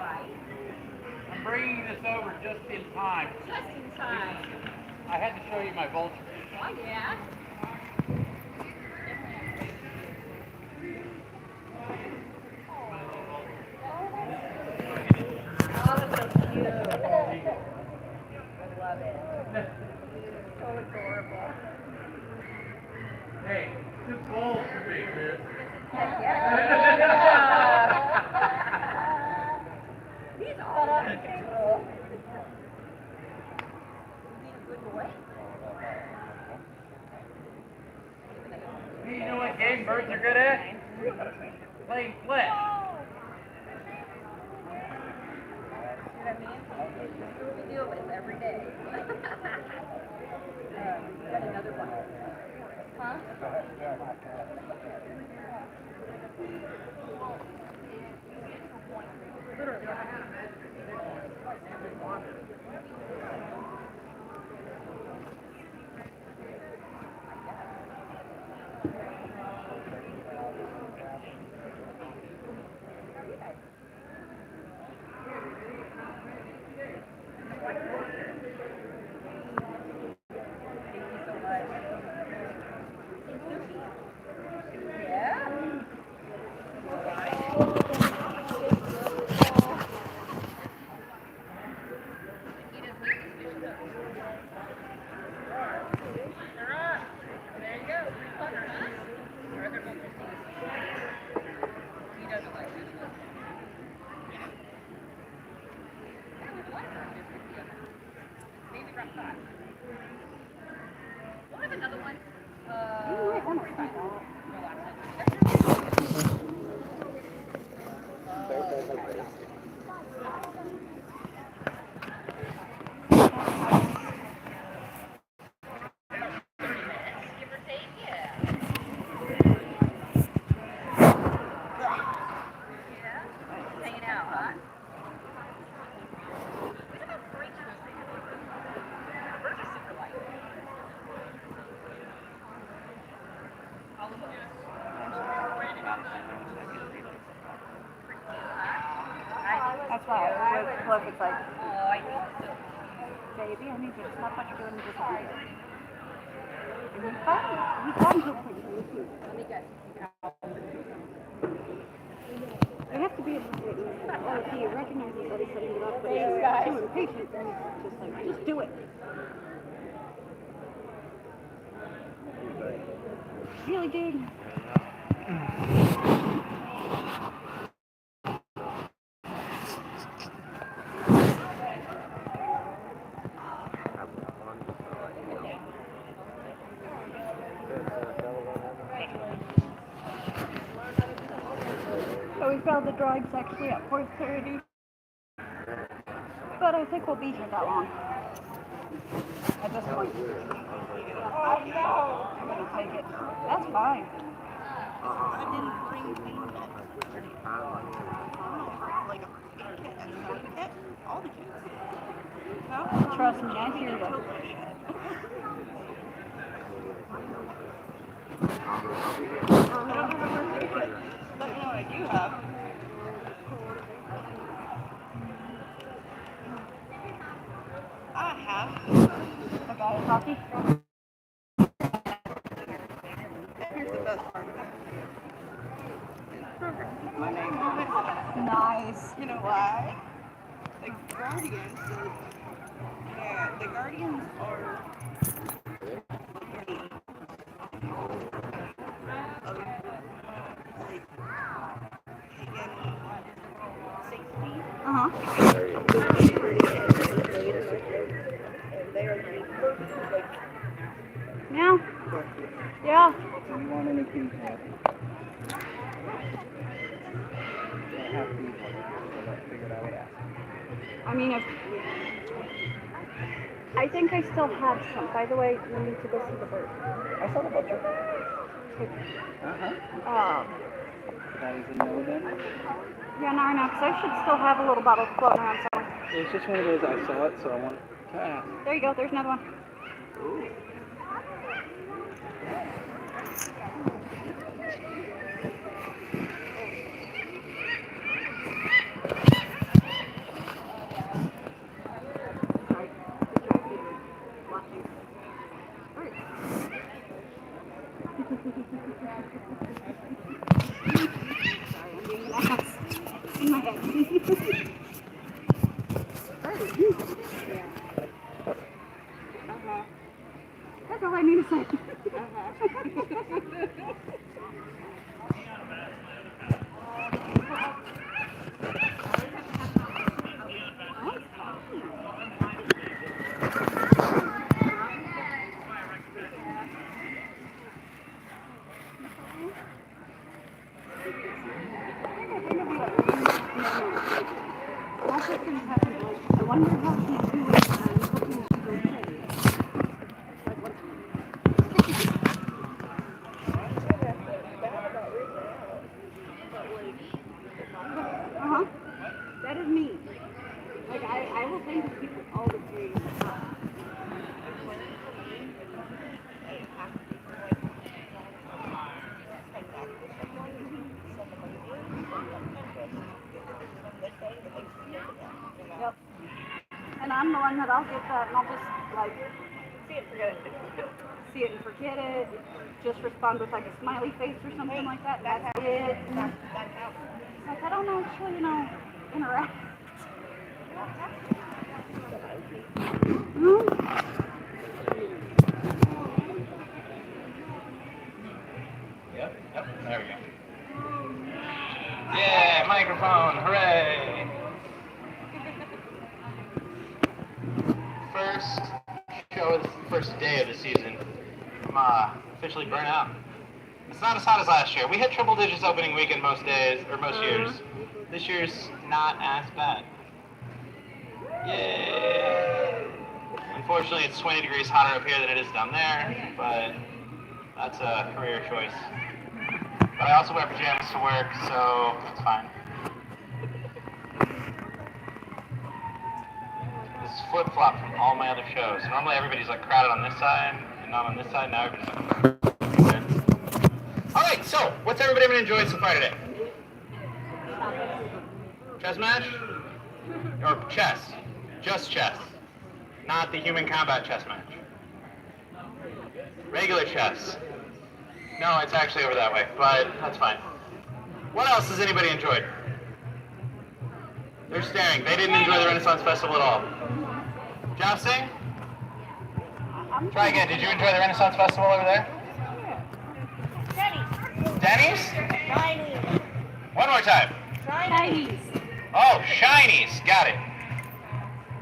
I'm bringing this over just in time. Just in time. I had to show you my vulture. Oh, yeah. Oh, that's so cute. I love it. So adorable. Hey, too cold for me, Chris. He's awesome. He's a good boy. Hey, you know what game birds are good at? Playing flips. You know what I mean? We deal with this every day. Got another one. Huh? Literally. Hanging out, huh? That's why. Look, it's like, baby, I need you to stop what you're doing and just be there. And he's fine. He's fine. Let me guess. I have to be able to say, oh, he recognizes that he's setting it up, but he's too impatient, and he's just like, just do it. Really, dude? So we found the drawings actually at 4:30, but I think we'll be here that long. At this point. Oh no! I'm gonna take it. That's fine. I didn't bring like all the kids. No? Trust me, I hear them. But you know what I do have? I have a guy of coffee. Here's the best part of it. My name on it. Nice. You know why? The Guardians are Yeah. Yeah. Do you want anything to happen? I mean, I think I still have some. By the way, we need to go see the bird. I saw the butcher. That is a no then? Yeah, no, because I should still have a little bottle floating around somewhere. It was just one of those, I saw it, so I wanted to ask. There you go. There's another one. That's all I need to say. I wonder how she's doing. I'm hoping she's okay. That is me. Like, I will think of people all the time. Yep. And I'm the one that I'll get that and I'll just, like, see it and forget it. Just respond with, like, a smiley face or something like that. That's it. Like, I don't actually, interact. Yep, there we go. Yeah, microphone, hooray! First day of the season. I'm officially burnt out. It's not as hot as last year. We hit triple digits opening weekend most days, or most years. This year's not as bad. Yay! Unfortunately, it's 20 degrees hotter up here than it is down there, but that's a career choice. But I also wear pajamas to work, so it's fine. This is flip-flop from all my other shows. Normally everybody's like crowded on this side and not on this side. Now everybody's like... Alright, so what's everybody been enjoying so far today? Chess match? or chess, just chess, not the human combat chess match. Regular chess. No, it's actually over that way, but that's fine. What else has anybody enjoyed? They're staring. They didn't enjoy the Renaissance Festival at all. Jousting? Try again. Did you enjoy the Renaissance Festival over there? Denny's? Chinese. One more time. Chinese. Oh, shinies. Got it.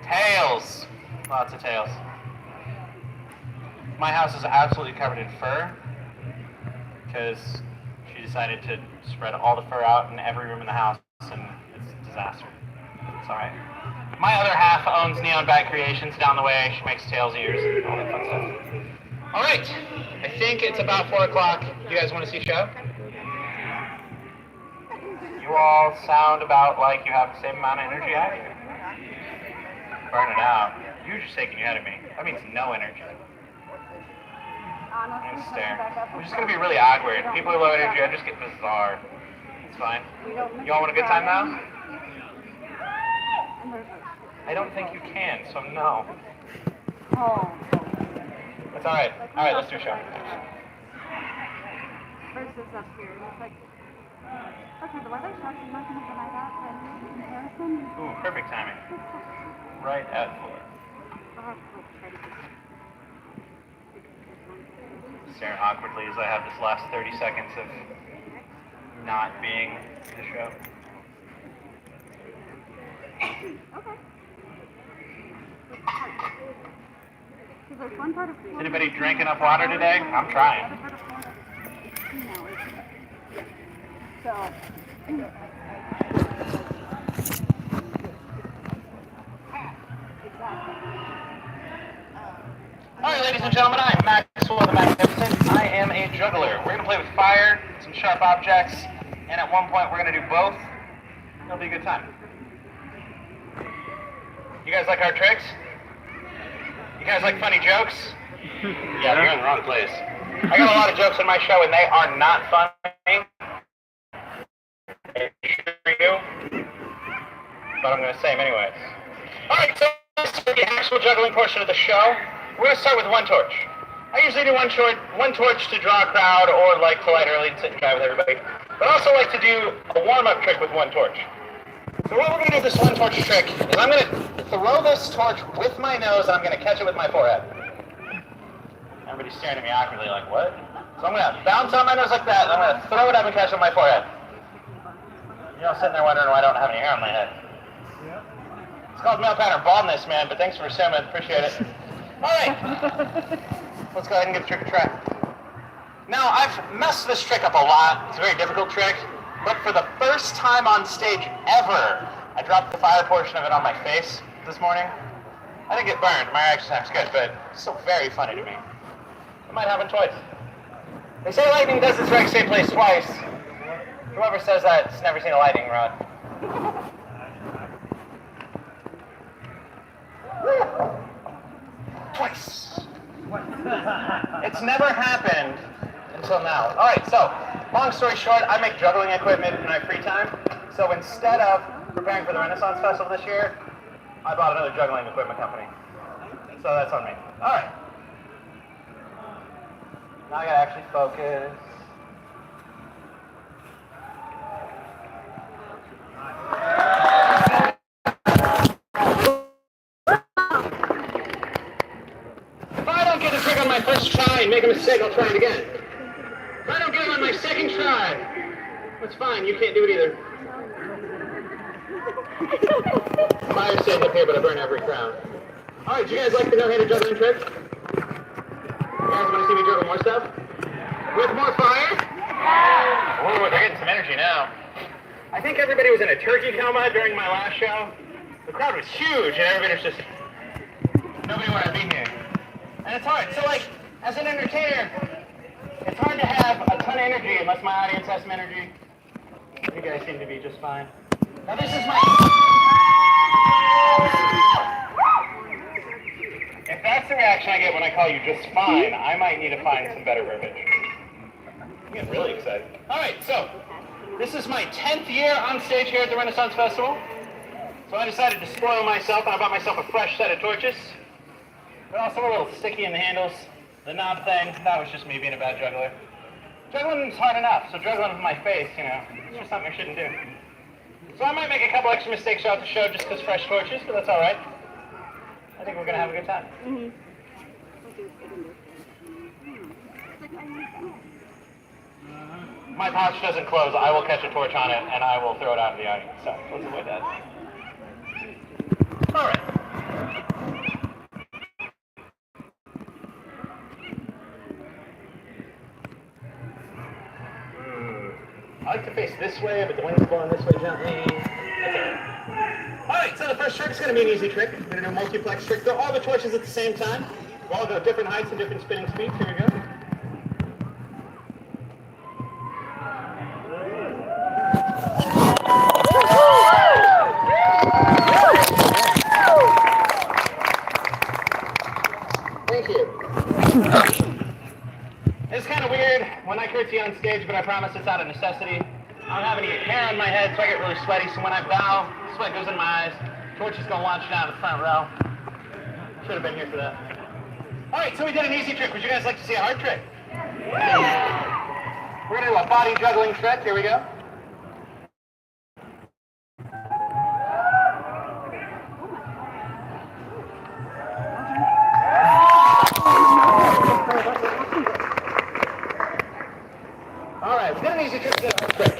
Tails. Lots of tails. My house is absolutely covered in fur because she decided to spread all the fur out in every room in the house, and it's a disaster. It's all right. My other half owns Neon Bat Creations down the way. She makes tails, ears, and all that fun stuff. All right. I think it's about 4 o'clock. You guys want to see a show? You all sound about like you have the same amount of energy I do. Burn it out. You're just taking you ahead of me. That means no energy. I'm gonna stare. We're just gonna be really awkward. People with low energy, I just get bizarre. It's fine. You all want a good time now? I don't think you can, so no. Oh. It's all right. All right, let's do a show. First is up here. It's like, okay, the weather's not too much of a night out in comparison. Ooh, perfect timing. Right at 4. Staring awkwardly as I have this last 30 seconds of not being the show. Okay. There's one part of Has anybody drank enough water today? I'm trying. So. All right, ladies and gentlemen, I'm Maxwell the Magnificent. I am a juggler. We're going to play with fire, some sharp objects, and at one point we're going to do both. It'll be a good time. You guys like our tricks? You guys like funny jokes? Yeah, you're in the wrong place. I got a lot of jokes in my show, and they are not funny. I assure you. But I'm going to say them anyways. All right, so this is the actual juggling portion of the show. We're going to start with one torch. I usually do one torch to draw a crowd or like to light early and sit and chat with everybody. But I also like to do a warm-up trick with one torch. So what we're going to do with this one torch trick is I'm going to throw this torch with my nose and I'm going to catch it with my forehead. Everybody's staring at me awkwardly like, what? So I'm going to bounce on my nose like that and I'm going to throw it up and catch it with my forehead. You're all sitting there wondering why I don't have any hair on my head. It's called male pattern baldness, man, but thanks for assuming. Appreciate it. All right. Let's go ahead and give the trick a try. Now, I've messed this trick up a lot. It's a very difficult trick. But for the first time on stage ever, I dropped the fire portion of it on my face this morning. I didn't get burned. My reaction time's good, but it's still very funny to me. It might happen twice. They say lightning doesn't strike the same place twice. Whoever says that's never seen a lightning rod. Twice. It's never happened until now. All right, so long story short, I make juggling equipment in my free time. So instead of preparing for the Renaissance Festival this year, I bought another juggling equipment company. So that's on me. All right. Now I gotta actually focus. If I don't get the trick on my first try and make a mistake, I'll try it again. If I don't get it on my second try, that's fine. You can't do it either. Fire's staying up here, but I burn every crown. All right, do you guys like the no-handed juggling trick? You guys want to see me juggle more stuff? With more fire? Oh, they're getting some energy now. I think everybody was in a turkey coma during my last show. The crowd was huge, and everybody was just... Nobody wanted to be here. And it's hard. So, like, as an entertainer, it's hard to have a ton of energy unless my audience has some energy. You guys seem to be just fine. Now, this is my... If that's the reaction I get when I call you just fine, I might need to find some better verbiage. I'm getting really excited. All right, so this is my 10th year on stage here at the Renaissance Festival. So I decided to spoil myself, and I bought myself a fresh set of torches. They're also a little sticky in the handles. The knob thing, that was just me being a bad juggler. Juggling's hard enough, so juggling with my face, you know, it's just something I shouldn't do. So I might make a couple extra mistakes throughout the show just because fresh torches, but that's all right. I think we're going to have a good time. My pouch doesn't close. I will catch a torch on it, and I will throw it out in the audience. So let's avoid that. All right. I like to face this way, but the wind's blowing this way gently. That's all right. All right, so the first trick is going to be an easy trick. We're going to do a multiplex trick. Throw all the torches at the same time. We'll all go different heights and different spinning speeds. Here we go. Thank you. It's kind of weird when I curtsy on stage, but I promise it's out of necessity. I don't have any hair on my head, so I get really sweaty. So when I bow, sweat goes in my eyes. Torch is going to launch down to the front row. Should have been here for that. All right, so we did an easy trick. Would you guys like to see a hard trick? Yeah. We're going to do a body juggling trick. Here we go. All right, we did an easy trick to a hard trick.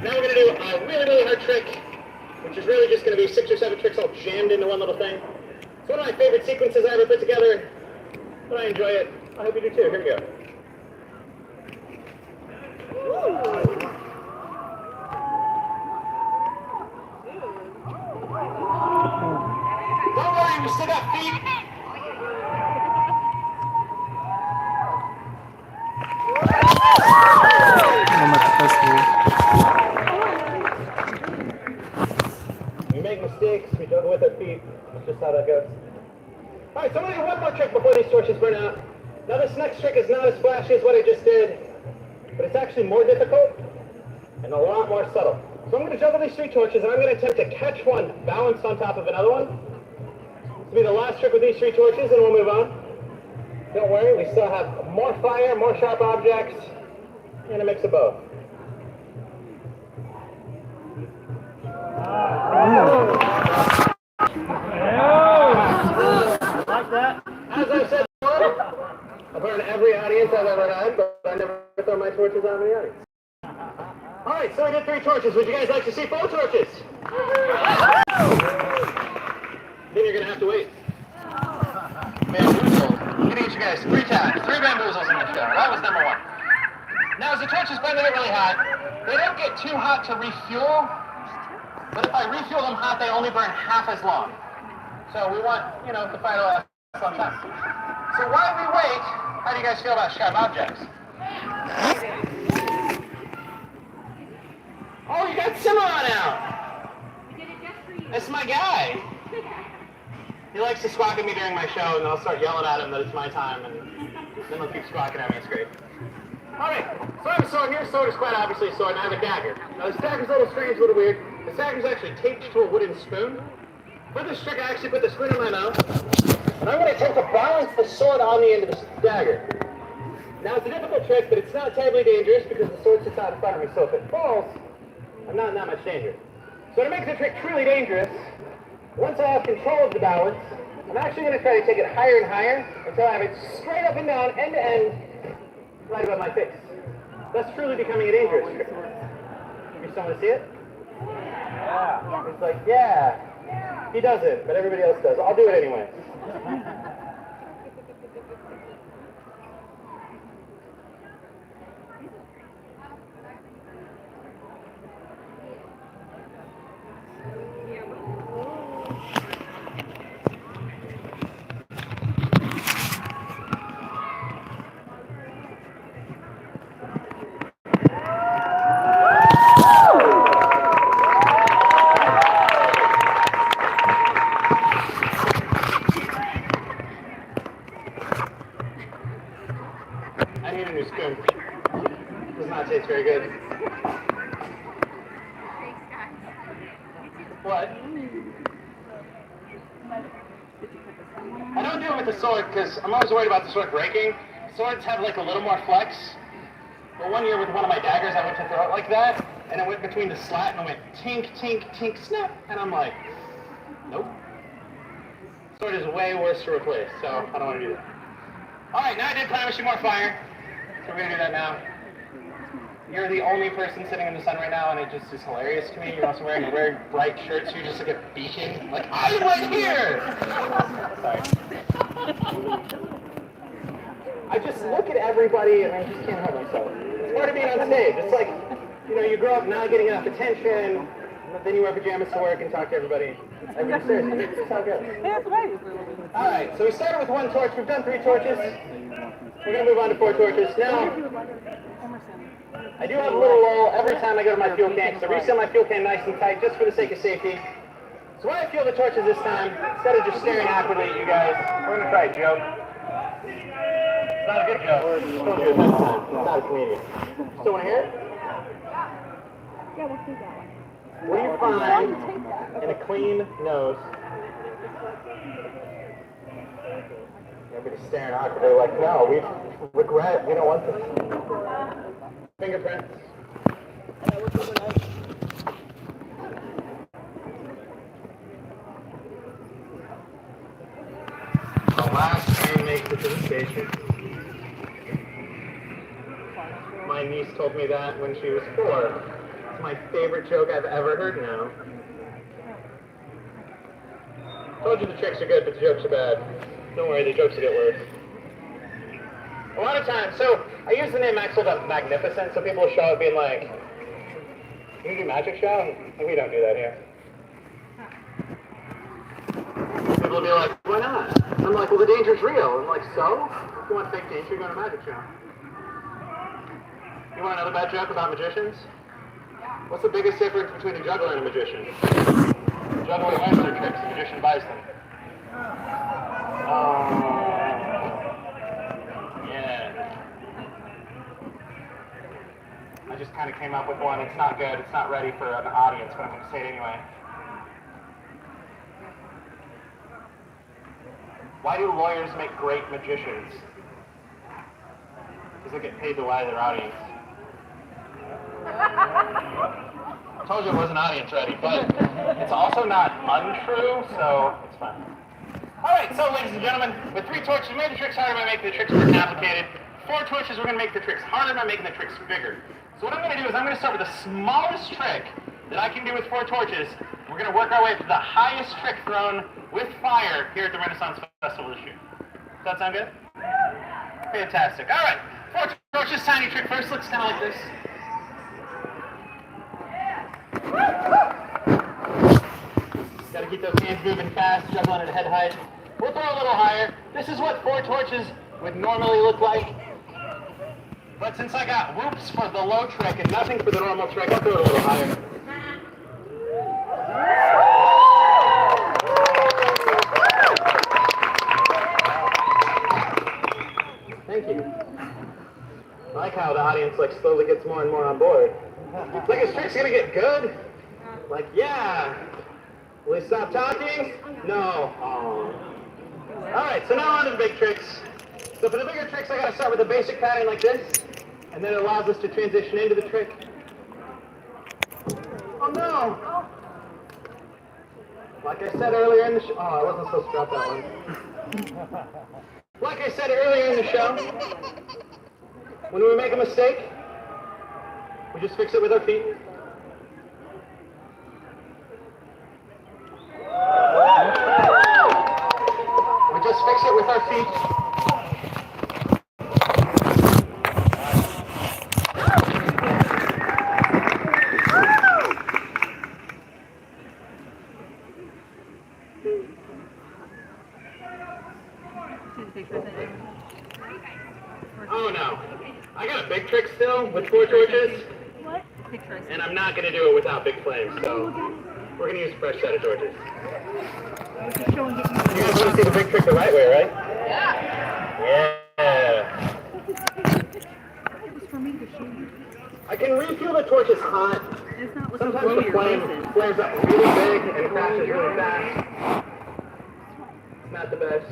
Now we're going to do a really, really hard trick, which is really just going to be 6 or 7 tricks all jammed into one little thing. It's one of my favorite sequences I ever put together, but I enjoy it. I hope you do too. Here we go. Don't worry, we still got feet. We make mistakes, we juggle with our feet. That's just how that goes. Alright, so I'm going to do one more trick before these torches burn out. Now this next trick is not as flashy as what I just did, but it's actually more difficult and a lot more subtle. So I'm going to juggle these 3 torches and I'm going to attempt to catch one balanced on top of another one. This will be the last trick with these 3 torches and we'll move on. Don't worry, we still have more fire, more sharp objects, and a mix of both. Like that. As I said before, I burn every audience I've ever had, but I never throw my torches out in the audience. Alright, so we did 3 torches. Would you guys like to see 4 torches? Then you're going to have to wait. Bamboozles. I'm going to get you guys 3 times. 3 bamboozles in the show. That was number 1. Now, as the torches burn, they get really hot. They don't get too hot to refuel, but if I refuel them hot, they only burn half as long. So we want, you know, the fire to last some time. So while we wait, how do you guys feel about sharp objects? Oh, you got Cimarron out! We did it just for you. That's my guy. He likes to squawk at me during my show, and I'll start yelling at him that it's my time, and then he'll keep squawking at me. It's great. Alright, so I have a sword here. Sword is quite obviously a sword, and I have a dagger. Now this dagger's a little strange, a little weird. The dagger's actually taped to a wooden spoon. For this trick, I actually put the spoon in my mouth, and I'm going to attempt to balance the sword on the end of the dagger. Now it's a difficult trick, but it's not terribly dangerous because the sword sits out in front of me, so if it falls, I'm not in that much danger. So to make the trick truly dangerous, once I have control of the balance, I'm actually going to try to take it higher and higher until I have it straight up and down, end to end, right above my face. That's truly becoming a dangerous trick. You still want to see it? Yeah. It's like, yeah. He doesn't, but everybody else does. I'll do it anyway. I need a new spoon. Does not taste very good. What? with the sword because I'm always worried about the sword breaking. Swords have like a little more flex. But one year with one of my daggers, I went to throw it like that, and it went between the slat and it went tink, tink, tink, snap. And I'm like, nope. Sword is way worse to replace, so I don't want to do that. All right, now I did promise you more fire, so we're gonna do that now. You're the only person sitting in the sun right now, and it just is hilarious to me. You're also wearing a very bright shirt, so you just look at beacon, like, I'm right here! Sorry. I just look at everybody, and I just can't help myself. It's part of being on stage. It's like, you know, you grow up not getting enough attention, then you wear pajamas to work and talk to everybody. Seriously, this is how it goes. All right, so we started with 1 torch. We've done 3 torches. We're going to move on to 4 torches. Now, I do have a little lull every time I go to my fuel can, because I reset my fuel can nice and tight just for the sake of safety. So when I fuel the torches this time, instead of just staring awkwardly at you guys, we're going to try a joke. It's not a good joke. I told you this time. It's not a comedian. Still want to hear it? Yeah, we'll keep that one. What do you find in a clean nose? Everybody's staring awkwardly like, no, we regret, we don't want this. Fingerprints. The last train makes it to the station. My niece told me that when she was 4. It's my favorite joke I've ever heard now. Told you the tricks are good, but the jokes are bad. Don't worry, the jokes will get worse. A lot of times, so I use the name Maxwell the Magnificent, so people will show up being like, can you do magic show? And we don't do that here. People will be like, why not? I'm like, well, the danger's real. I'm like, so? If you want fake danger, go to a magic show. You want another bad joke about magicians? What's the biggest difference between a juggler and a magician? The juggler learns their tricks, the magician buys them. Yeah. I just kind of came up with one. It's not good. It's not ready for an audience, but I'm going to say it anyway. Why do lawyers make great magicians? Because they get paid to lie to their audience. I told you it wasn't audience ready, but it's also not untrue, so it's fine. Alright, so ladies and gentlemen, with 3 torches, we made the tricks harder by making the tricks more complicated. 4 torches, we're going to make the tricks harder by making the tricks bigger. So what I'm going to do is I'm going to start with the smallest trick that I can do with 4 torches. We're going to work our way to the highest trick thrown with fire here at the Renaissance Festival this year. Does that sound good? Fantastic. Alright, 4 torches, tiny trick first. Looks kind of like this. Gotta keep those hands moving fast, juggling at head height. We'll throw a little higher. This is what 4 torches would normally look like. But since I got whoops for the low trick and nothing for the normal trick, I'll throw it a little higher. Thank you. I like how the audience slowly gets more and more on board. Like, is trick's gonna get good? Like, yeah. Will he stop talking? No. Oh. Alright, so now on to the big tricks. So for the bigger tricks, I gotta start with a basic pattern like this, and then it allows us to transition into the trick. Oh no! Like I said earlier in the show, I wasn't supposed to drop that one. Like I said earlier in the show, when we make a mistake, we just fix it with our feet. We just fix it with our feet. Oh no. I got a big trick still with 4 torches. What? And I'm not going to do it without big flames, so we're going to use a fresh set of torches. You guys want to see the big trick the right way, right? Yeah. Yeah. I can refuel the torches hot. Sometimes the flame flares up really big and crashes really fast. It's not the best.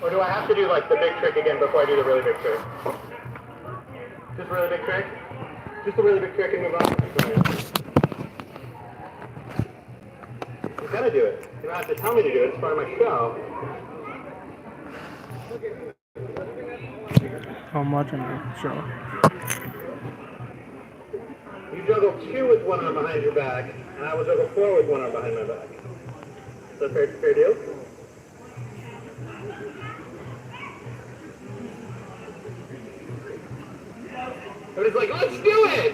Or do I have to do like the big trick again before I do the really big trick? Just really big trick? Just a really big trick and move on? You gotta do it. You don't have to tell me to do it. It's part of my show. I'm watching the show. You juggle 2 with one arm behind your back, and I will juggle 4 with one arm behind my back. Is that fair deal? Everybody's like, let's do it!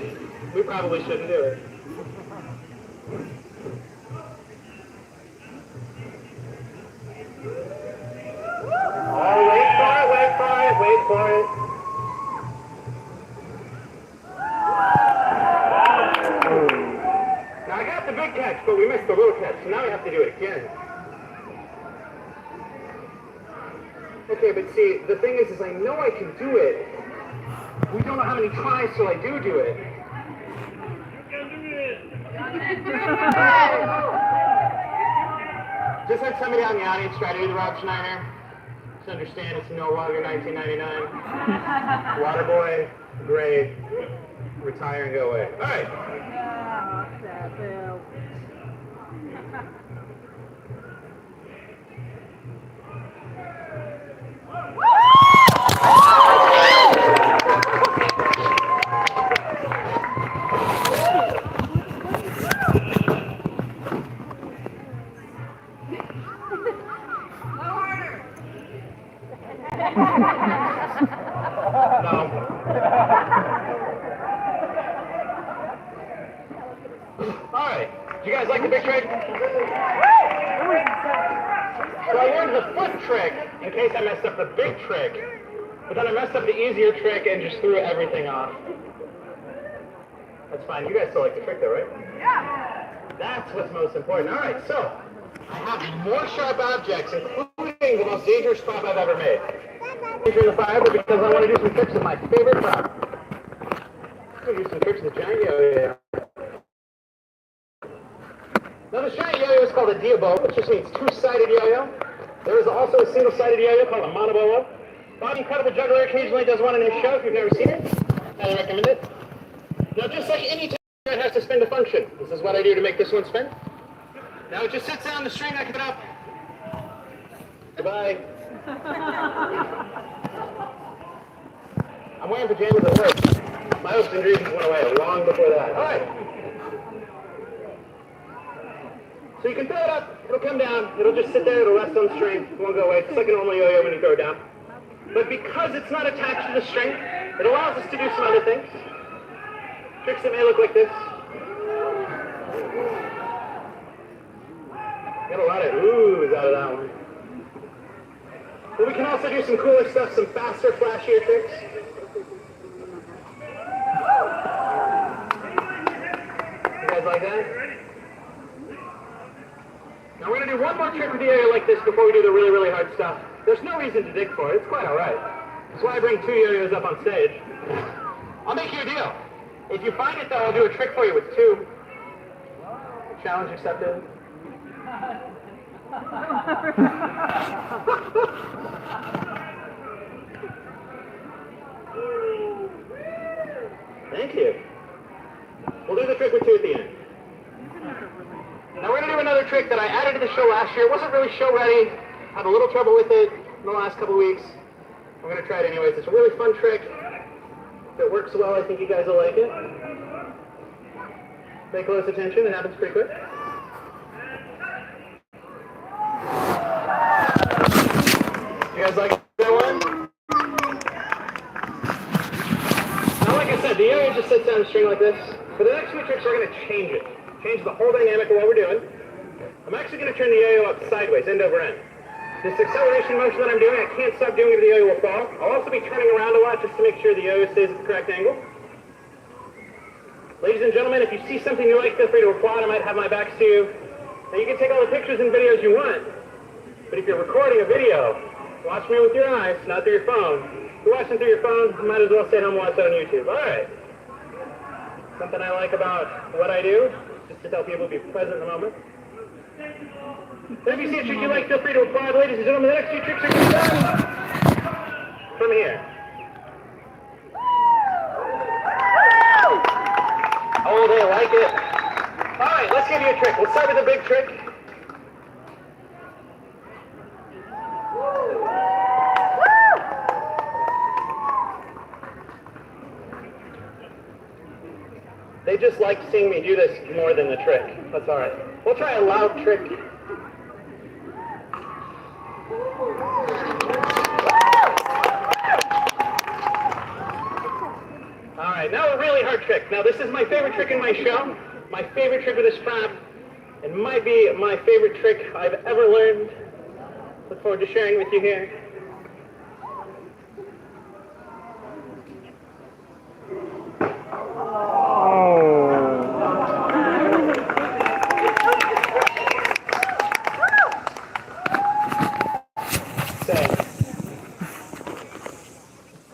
We probably shouldn't do it. Oh, wait for it, wait for it, wait for it. Now I got the big catch, but we missed the little catch, so now we have to do it again. Okay, but see, the thing is I know I can do it. We don't know how many tries till I do it. Just had somebody out in the audience try to do the Rob Schneider. Just understand it's no longer 1999. Waterboy, great. Retire and go away. All right. Alright, do you guys like the big trick? So I learned the foot trick in case I messed up the big trick, but then I messed up the easier trick and just threw everything off. That's fine, you guys still like the trick though, right? Yeah! That's what's most important. Alright, so I have more sharp objects, including the most dangerous prop I've ever made. In the fire, but because I want to do some tricks of my favorite prop. I'm going to do some tricks of the giant yo-yo. Now the giant yo-yo is called a diabo, which just means two-sided yo-yo. There is also a single-sided yo-yo called a monobolo. Bob Incredible Juggler occasionally does one in his show if you've never seen it. Highly recommend it. Now just like any time it has to spin to function. This is what I do to make this one spin. Now it just sits down the string, I pick it up. Goodbye. I'm wearing pajamas at work. My hopes and dreams went away long before that. All right. So you can throw it up, it'll come down, it'll just sit there, it'll rest on the string, it won't go away. It's just like a normal yo-yo when you throw it down. But because it's not attached to the string, it allows us to do some other things. Tricks that may look like this. Got a lot of oohs out of that one. But we can also do some cooler stuff, some faster, flashier tricks. You guys like that? Now we're going to do one more trick with the yo-yo like this before we do the really, really hard stuff. There's no reason to dig for it. It's quite all right. That's why I bring 2 yo-yos up on stage. I'll make you a deal. If you find it, though, I'll do a trick for you with 2. Challenge accepted. Thank you. We'll do the trick with 2 at the end. Now we're going to do another trick that I added to the show last year. It wasn't really show ready. Had a little trouble with it in the last couple weeks. I'm going to try it anyways. It's a really fun trick. If it works well, I think you guys will like it. Pay close attention. It happens pretty quick. You guys like that one? Now, like I said, the yo-yo just sits on a string like this. For the next 2 tricks, we're going to change it. Change the whole dynamic of what we're doing. I'm actually going to turn the yo-yo up sideways, end over end. This acceleration motion that I'm doing, I can't stop doing it or the yo-yo will fall. I'll also be turning around a lot just to make sure the yo-yo stays at the correct angle. Ladies and gentlemen, if you see something you like, feel free to applaud. I might have my back to you. Now, you can take all the pictures and videos you want, but if you're recording a video, watch me with your eyes, not through your phone. If you're watching through your phone, you might as well stay home and watch that on YouTube. All right. Something I like about what I do, just to tell people to be present in the moment. If you see a trick you like, feel free to applaud. Ladies and gentlemen, the next few tricks are going to be done from here. Oh, they like it. All right, let's give you a trick. We'll start with a big trick. They just like seeing me do this more than the trick. That's all right. We'll try a loud trick. All right, now a really hard trick. Now this is my favorite trick in my show. My favorite trick with this prop. It might be my favorite trick I've ever learned. Look forward to sharing with you here.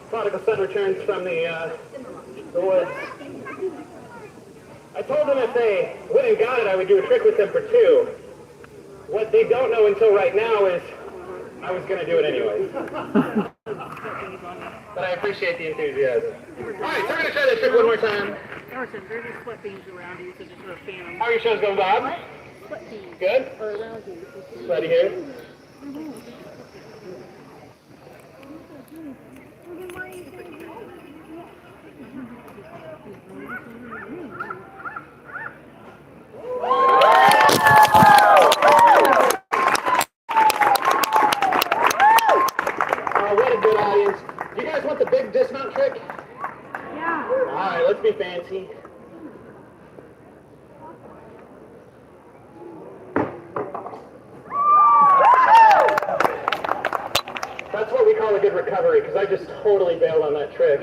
Prodigal son returns from the woods. I told them if they went and got it, I would do a trick with them for two. What they don't know until right now is I was going to do it anyway. But I appreciate the enthusiasm. All right, so we're going to try that trick one more time. Emerson, there's just sweat beans around you, so just sort of fan them. How are your shows going, Bob? Sweat beans. Good? Or around you. Glad to hear it. What a good audience. Do you guys want the big dismount trick? Yeah. All right, let's be fancy. That's what we call a good recovery, because I just totally bailed on that trick.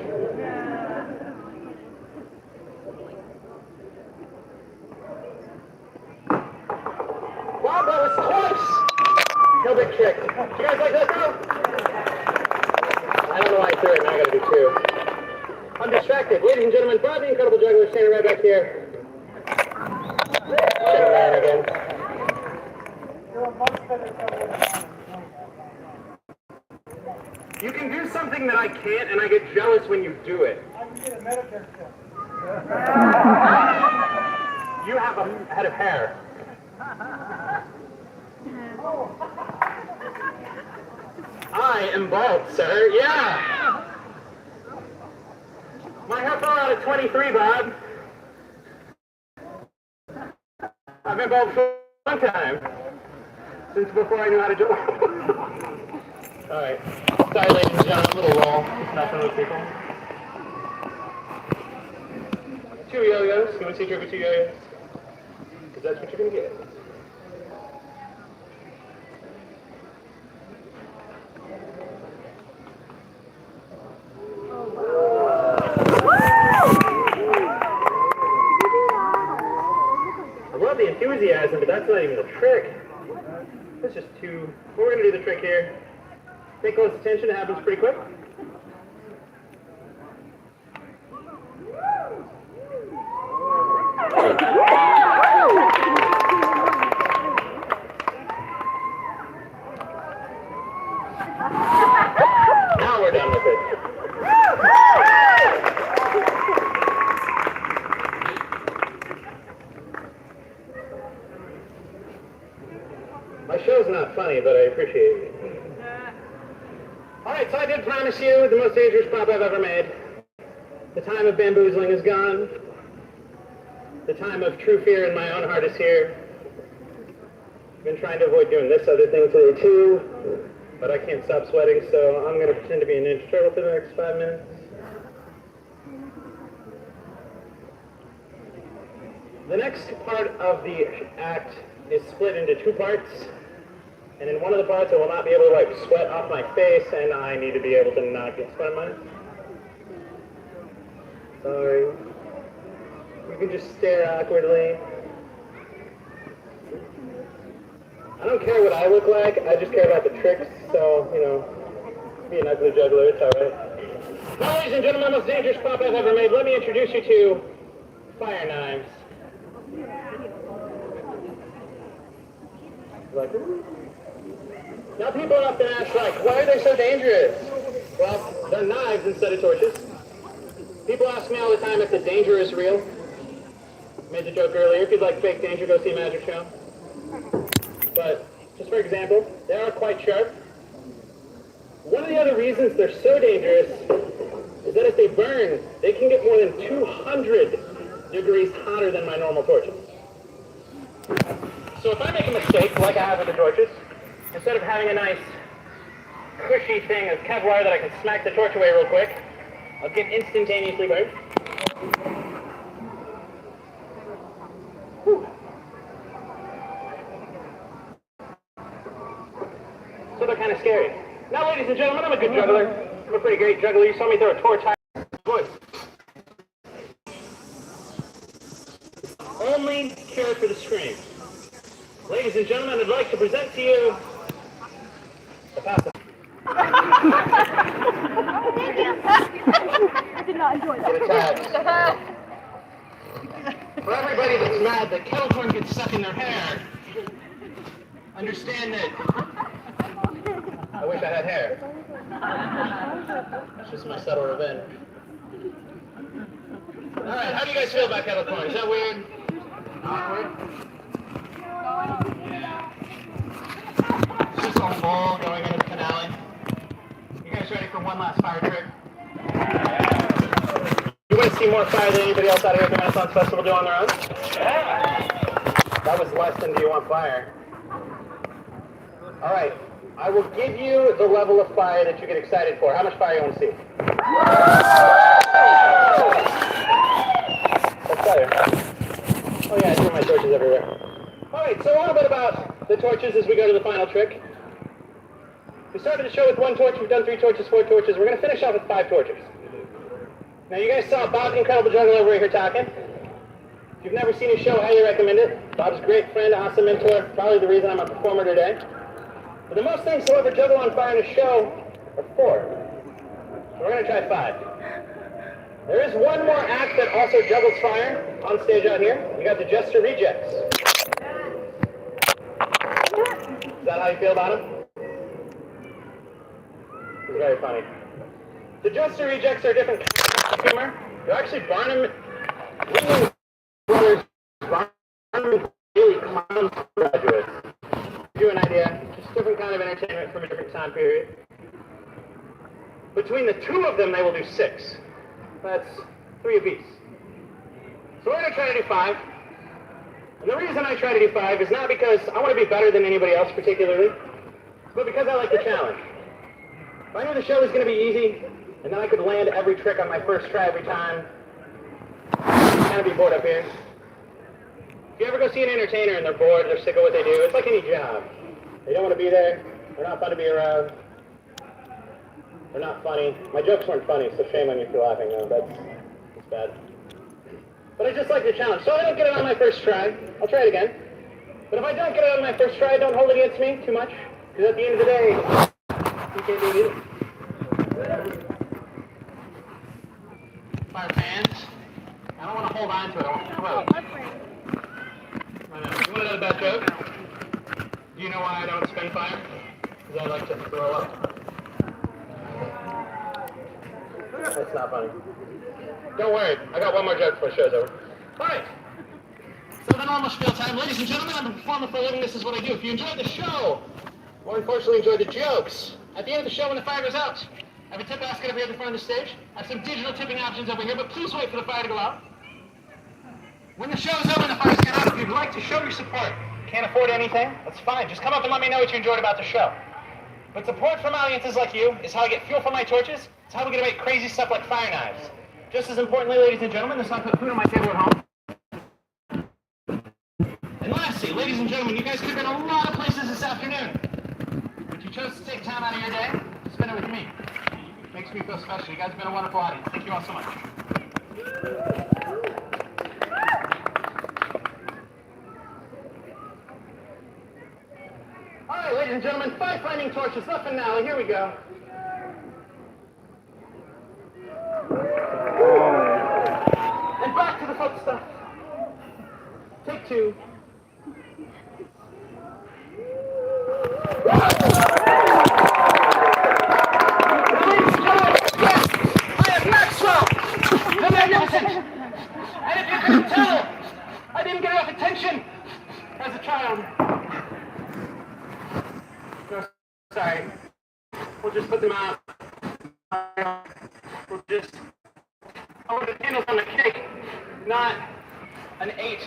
Wow, that was twice! No big trick. Do you guys like that though? I don't know why I threw it, now I gotta do two. I'm distracted. Ladies and gentlemen, Bob the Incredible Juggler standing right back here. Shenanigans. You can do something that I can't, and I get jealous when you do it. I can get a Medicare check. You have a head of hair. I am bald, sir. Yeah. My hair fell out at 23, Bob. I've been bald for a long time. Since before I knew how to do it. All right. Sorry, ladies and gentlemen, a little roll. Not for those people. Two yo-yos. You want to see a trick with two yo-yos? Because that's what you're going to get. I love the enthusiasm, but that's not even the trick. That's just two. We're going to do the trick here. Pay close attention, it happens pretty quick. Now we're done with it. My show's not funny, but I appreciate it. All right, so I did promise you the most dangerous prop I've ever made. The time of bamboozling is gone. The time of true fear in my own heart is here. I've been trying to avoid doing this other thing today too, but I can't stop sweating, so I'm going to pretend to be a Ninja Turtle for the next 5 minutes. The next part of the act is split into two parts. And in one of the parts, I will not be able to wipe sweat off my face, and I need to be able to not get sweat on my face. Sorry. You can just stare awkwardly. I don't care what I look like, I just care about the tricks, so, you know, be an ugly juggler, it's alright. Now, ladies and gentlemen, the most dangerous prop I've ever made, let me introduce you to fire knives. Like, now people often ask, like, why are they so dangerous? Well, they're knives instead of torches. People ask me all the time if the danger is real. Made the joke earlier, if you'd like fake danger, go see a magic show. But, just for example, they are quite sharp. One of the other reasons they're so dangerous is that if they burn, they can get more than 200 degrees hotter than my normal torches. So if I make a mistake, like I have with the torches, instead of having a nice cushy thing of Kevlar that I can smack the torch away real quick, I'll get instantaneously burned. Whew. So they're kind of scary. Now, ladies and gentlemen, I'm a good juggler. I'm a pretty great juggler. You saw me throw a torch high. Voice. Only care for the scream. Ladies and gentlemen, I'd like to present to you the passive. I did not enjoy that. For everybody that's mad that kettle corn gets stuck in their hair, understand that I wish I had hair. It's just my subtle revenge. Alright, how do you guys feel about kettle corn? Is that weird? Awkward? Yeah. It's just a hole going into the finale. You guys ready for one last fire trick? You want to see more fire than anybody else out here at the Renaissance Festival do on their own? That was less than do you want fire. Alright, I will give you the level of fire that you get excited for. How much fire you want to see? That's fire. Oh yeah, I threw my torches everywhere. Alright, so a little bit about the torches as we go to the final trick. We started the show with 1 torch, we've done 3 torches, 4 torches. We're going to finish off with 5 torches. Now you guys saw Bob the Incredible Juggler over here talking. If you've never seen his show, I highly recommend it. Bob's a great friend, awesome mentor, probably the reason I'm a performer today. But the most things to ever juggle on fire in a show are 4. So we're going to try 5. There is one more act that also juggles fire on stage out here. You got the Jester Rejects. Is that how you feel about him? He's very funny. The Jester Rejects are a different kind of humor. They're actually Barnum Brothers, Barnum Daily Clown graduates. To give you an idea, just a different kind of entertainment from a different time period. Between the 2 of them, they will do 6. That's 3 apiece. So we're going to try to do 5. And the reason I try to do 5 is not because I want to be better than anybody else particularly, but because I like the challenge. If I knew the show was going to be easy, and then I could land every trick on my first try every time, I'd kind of be bored up here. If you ever go see an entertainer and they're bored, they're sick of what they do, it's like any job. They don't want to be there, they're not fun to be around, they're not funny. My jokes weren't funny, so shame on you for laughing now, that's bad. But I just like the challenge. So if I don't get it on my first try, I'll try it again. But if I don't get it on my first try, don't hold it against me too much, because at the end of the day, you can't do it either. Fire fans. I don't want to hold on to it. I want to throw it. You want another bad joke? Do you know why I don't spend fire? Because I like to throw up. That's not funny. Don't worry. I got one more joke before the show's over. Alright. So the normal spiel time. Ladies and gentlemen, I'm a performer for a living. This is what I do. If you enjoyed the show, or unfortunately enjoyed the jokes, at the end of the show when the fire goes out, I have a tip basket over here at the front of the stage. I have some digital tipping options over here, but please wait for the fire to go out. When the show is over and the fire's gone out, if you'd like to show your support, can't afford anything, that's fine. Just come up and let me know what you enjoyed about the show. But support from audiences like you is how I get fuel for my torches. It's how we get to make crazy stuff like fire knives. Just as importantly, ladies and gentlemen, this is how I put food on my table at home. And lastly, ladies and gentlemen, you guys could have been a lot of places this afternoon. But you chose to take time out of your day to spend it with me. Makes me feel special. You guys have been a wonderful audience. Thank you all so much. All right, ladies and gentlemen, 5 flaming torches, the finale. Here we go. And back to the foot stuff. Take 2. Sorry. We'll just put them out. We'll just... Oh, the candles on the cake, not an 8.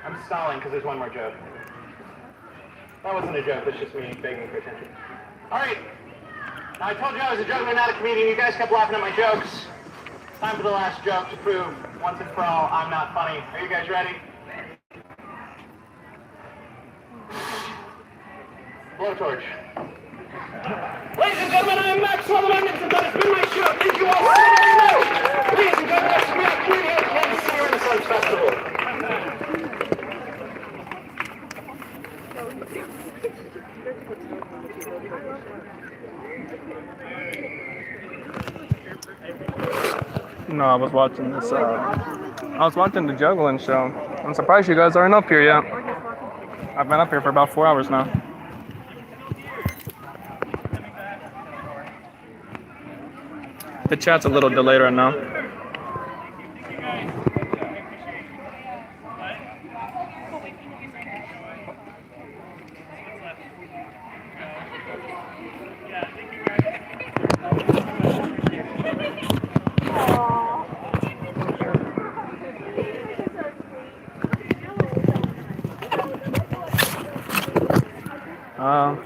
I'm stalling because there's one more joke. That wasn't a joke, that's just me begging for attention. Alright. Now I told you I was a juggler, not a comedian. You guys kept laughing at my jokes. Time for the last joke to prove, once and for all, I'm not funny. Are you guys ready? Blowtorch. Ladies and gentlemen, I am Maxwell, the Magnificent. That has been my show. Thank you all so much. Ladies and gentlemen, we have community at Kansas City Renaissance Festival. No, I was watching this. I was watching the juggling show. I'm surprised you guys aren't up here yet. I've been up here for about 4 hours now. The chat's a little delayed right now.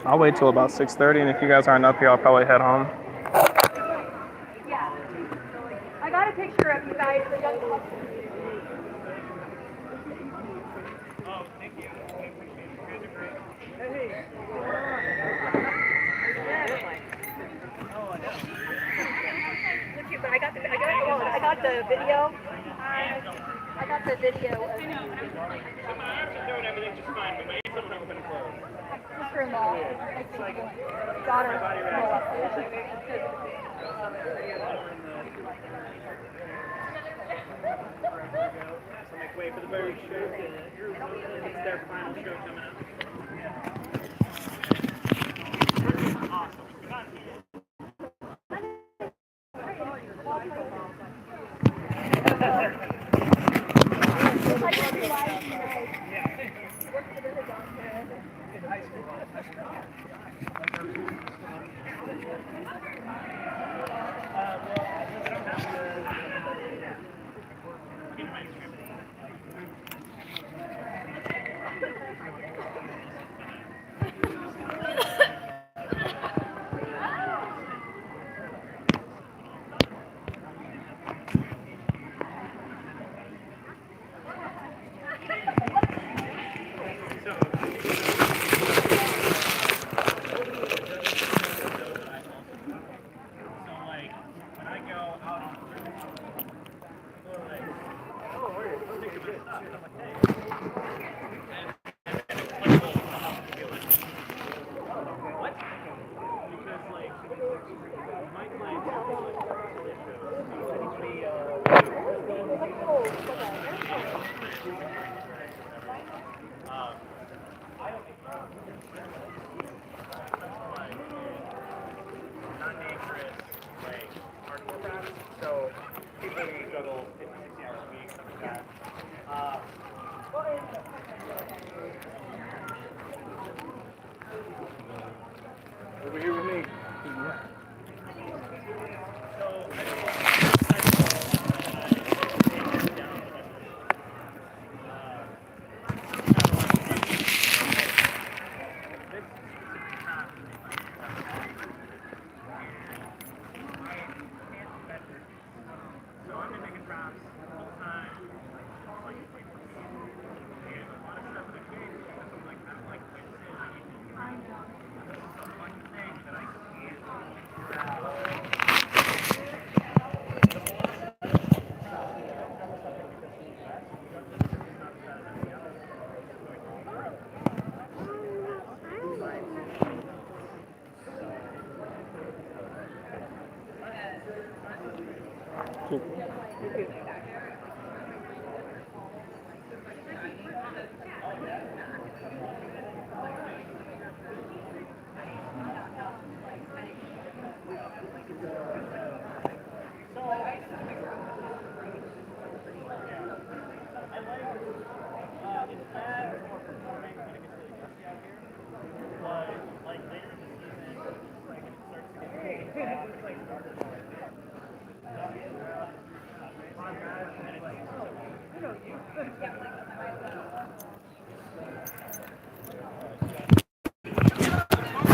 I'll wait till about 6:30, and if you guys aren't up here, I'll probably head home. Yeah. I got a picture of you guys. I got the video. I got the video of sister-in-law. Daughter. So make way for the bird show. It's their final show coming up. So people who juggle 50, 60 hours a week, stuff like that. Over here with me.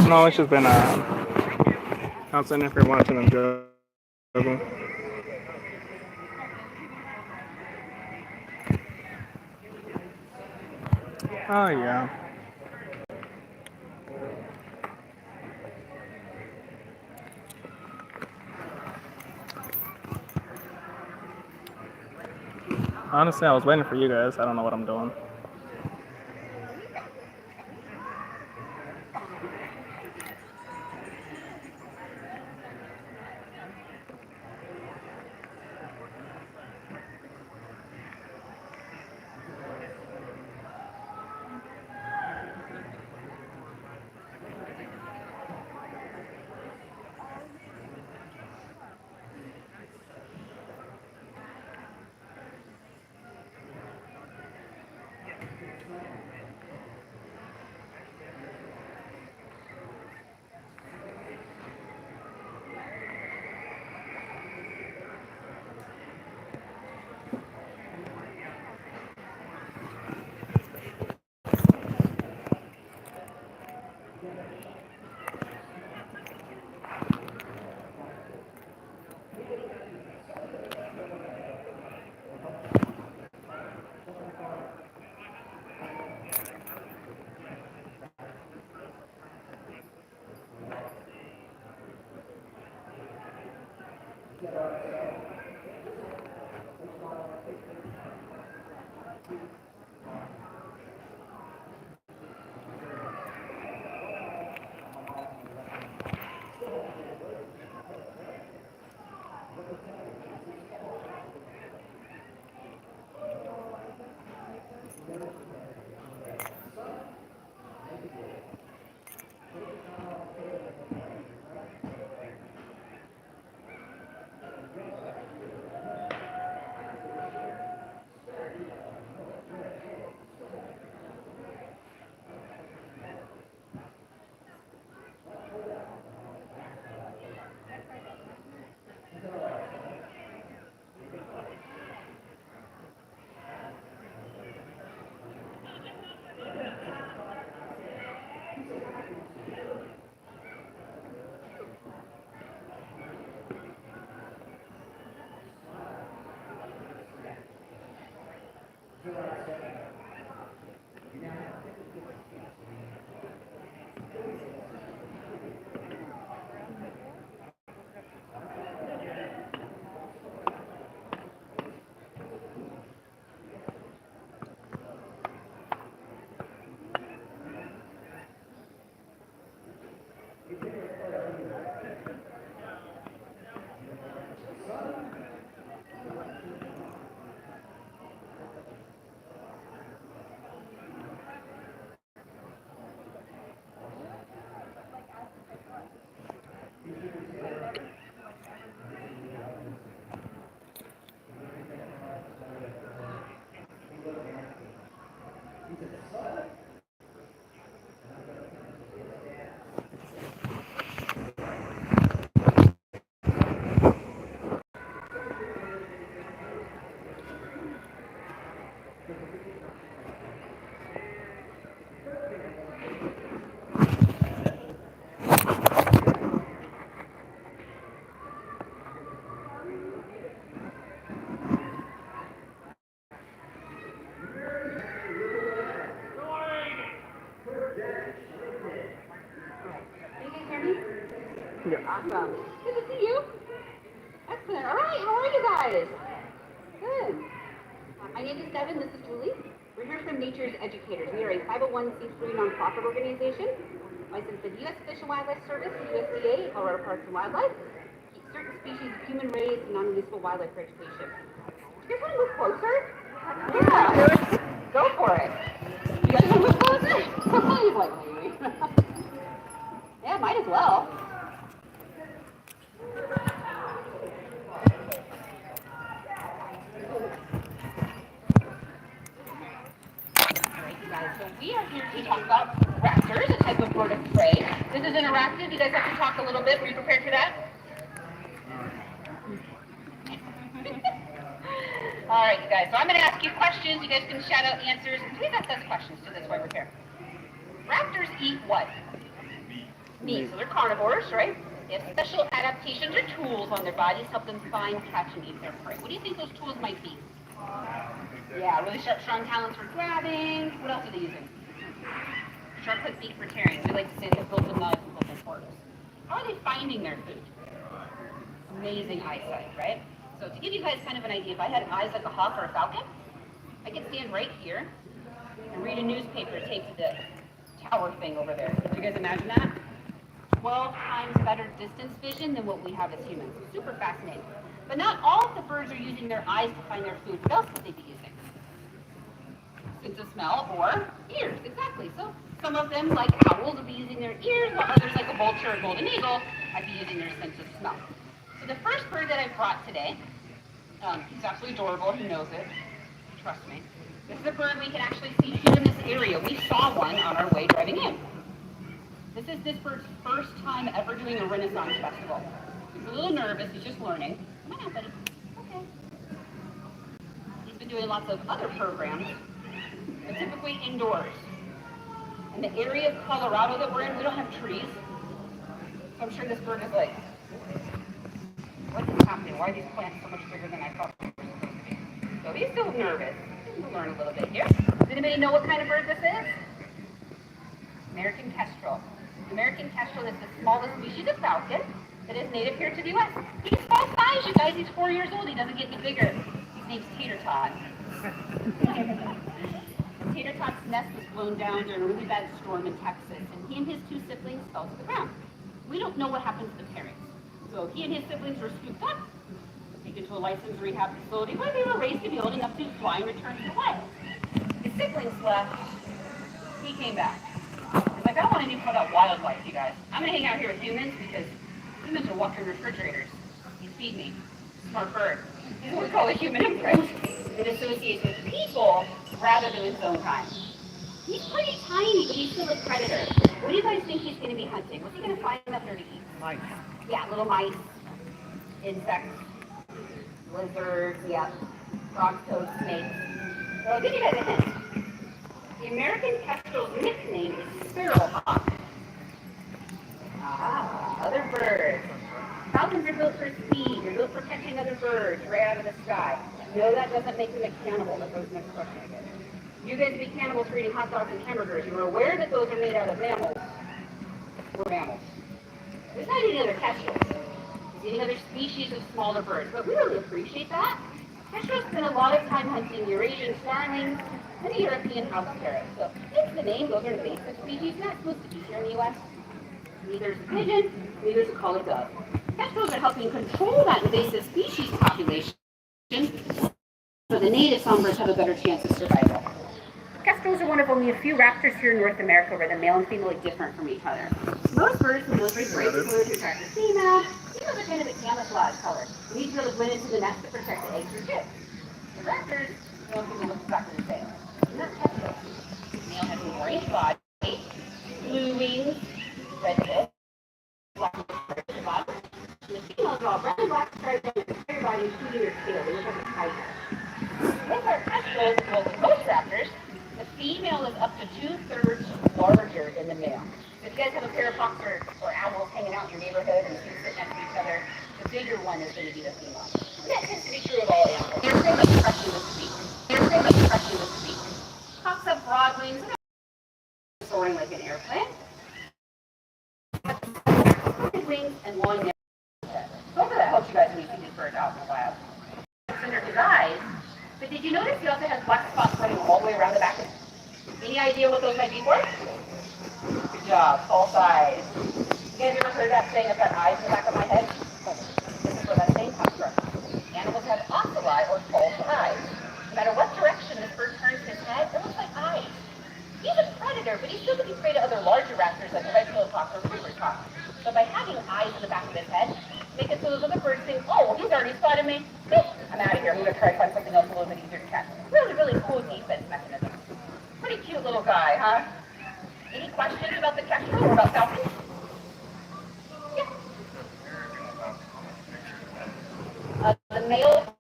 No, it's just been outside if you're watching them juggle. Oh yeah. Honestly, I was waiting for you guys. I don't know what I'm doing. Can you guys hear me? Yeah. Awesome. Good to see you. Excellent. All right. How are you guys? Good. My name is Devin. This is Julie. We're here from Nature's Educators. We are a 501c3 nonprofit organization licensed with the U.S. Fish and Wildlife Service, USDA, Colorado Parks and Wildlife, keep certain species of human-raised and non-municipal wildlife for education. You guys want to move closer? Yeah. Go for it. You guys want to move closer? He's like, maybe. Yeah, might as well. Guys, so we are here to talk about raptors, a type of bird of prey. This is interactive. You guys have to talk a little bit. Were you prepared for that? All right, you guys. So I'm going to ask you questions questions. You guys can shout out answers. Please ask us questions too. That's why we're here. Raptors eat what? Meat. So they're carnivores, right? They have special adaptations or tools on their bodies to help them find, catch, and eat their prey. What do you think those tools might be? Yeah, really sharp, strong talons for grabbing. What else are they using? Sharp hook beak for tearing. We like to say they're built in knives and built in quarters. How are they finding their food? Amazing eyesight, right? So to give you guys kind of an idea, if I had eyes like a hawk or a falcon, I could stand right here and read a newspaper taped to the tower thing over there. Can you guys imagine that? 12 times better distance vision than what we have as humans. Super fascinating. But not all of the birds are using their eyes to find their food. What else could they be using? Sense of smell or ears, exactly. So some of them, like owls, will be using their ears, while others, like a vulture or golden eagle, might be using their sense of smell. So the first bird that I brought today, he's absolutely adorable. He knows it. Trust me. This is a bird we can actually see here in this area. We saw one on our way driving in. This is this bird's first time ever doing a Renaissance festival. He's a little nervous. He's just learning. Come on out, buddy. Okay. He's been doing lots of other programs, but typically indoors. In the area of Colorado that we're in, we don't have trees. So I'm sure this bird is like, what is happening? Why are these plants so much bigger than I thought they were supposed to be? So he's still nervous. We'll learn a little bit here. Does anybody know what kind of bird this is? American kestrel. American kestrel is the smallest species of falcon that is native here to the U.S. He's small size, you guys. He's 4 years old. He doesn't get any bigger. His name's Tater Tot. Tater Tot's nest was blown down during a really bad storm in Texas, and he and his two siblings fell to the ground. We don't know what happened to the parents. So he and his siblings were scooped up, taken to a licensed rehab facility where they were raised to be old enough to fly and return to the wild. His siblings left. He came back. He's like, I want to do something about wildlife, you guys. I'm going to hang out here with humans because humans are walking refrigerators. He's feed me. Smart bird. He's what we call a human imprint. It associates with people rather than its own kind. He's pretty tiny, but he's still a predator. What do you guys think he's going to be hunting? What's he going to find up there to eat? Mice. Yeah, little mice, insects, lizards, yeah, frogs, toads, snakes. So I'll give you guys a hint. The American kestrel's nickname is sparrowhawk. Ah, other birds. Falcons are built for speed. They're built for catching other birds right out of the sky. No, that doesn't make them a cannibal. That goes to the next question again. You guys be cannibals for eating hot dogs and hamburgers. You were aware that those are made out of mammals. We're mammals. He's not eating other kestrels. He's eating other species of smaller birds. But we really appreciate that. Kestrels spend a lot of time hunting Eurasian starlings and the European house parrot. So it's the name. Those are invasive species. Not supposed to be here in the U.S. Neither is a pigeon, neither is a collared dove. Kestrels are helping control that invasive species population so the native songbirds have a better chance of survival. Kestrels are one of only a few raptors here in North America where the male and female are different from each other. Most birds from military break fluid to attract the female. Females are kind of a camouflage color. These really blend into the nest to protect the eggs or chicks. The raptors, male and female look exactly the same. Not kestrels. The male has an orange body, blue wings, red tip, black body. And the females are all brown and black stripes on their entire body, including their tail. They look like a tiger. With our kestrels, well, with most raptors, the female is up to 2/3 larger than the male. So if you guys have a pair of hawks or owls hanging out in your neighborhood and the two sit next to each other, the bigger one is going to be the female. And that tends to be true of all animals. They're pretty much crushing with speed. Hawks have broad wings, soaring like an airplane. Wings and long necks. So hopefully that helps you guys when you see these birds out in the wild. It's under his eyes. But did you notice he also has black spots running all the way around the back? Any idea what those might be for? Good job, false eyes. You guys ever heard that saying, I've got eyes in the back of my head? This is where that saying comes from. Animals have ocelli or false eyes. No matter what direction this bird turns his head, it looks like eyes. He's a predator, but he's still going to be prey to other larger raptors like the red-tailed hawk or river hawk. So by having eyes in the back of his head, make it so those other birds think, oh, he's already spotted me. I'm out of here. I'm going to try to find something else a little bit easier to catch. Really, really cool defense mechanism. Pretty cute little guy, huh? Any questions about the kestrel or about falcons? Yeah. The male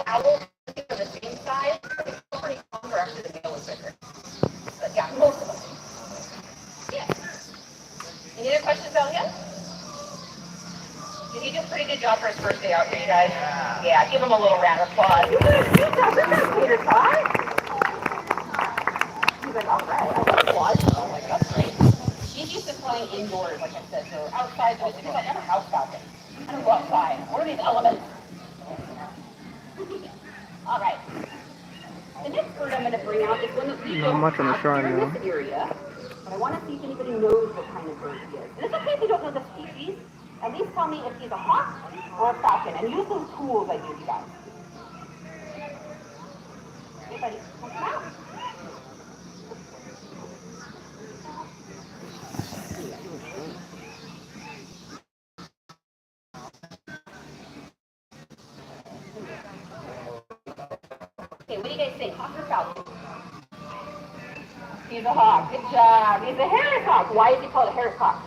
owls are the same size. They're pretty common. for his first day out here, you guys? Yeah, give him a little round of applause. Good job, Peter Todd. He's like, all right, I love applause. Oh my God, that's great. He's used to flying indoors, like I said, so outside, so he's like, I'm a house falcon. I don't go outside. What are these elements? All right. The next bird I'm going to bring out is one that we don't much on the have shore here in now. this area, but I want to see if anybody knows what kind of bird he is. And it's okay if you don't know the species. At least tell me if he's a hawk or a falcon, and use those tools I gave you guys. Anybody? Come out. Okay, what do you guys think? Hawk or falcon? He's a hawk. Good job. He's a Harris hawk. Why is he called a Harris hawk?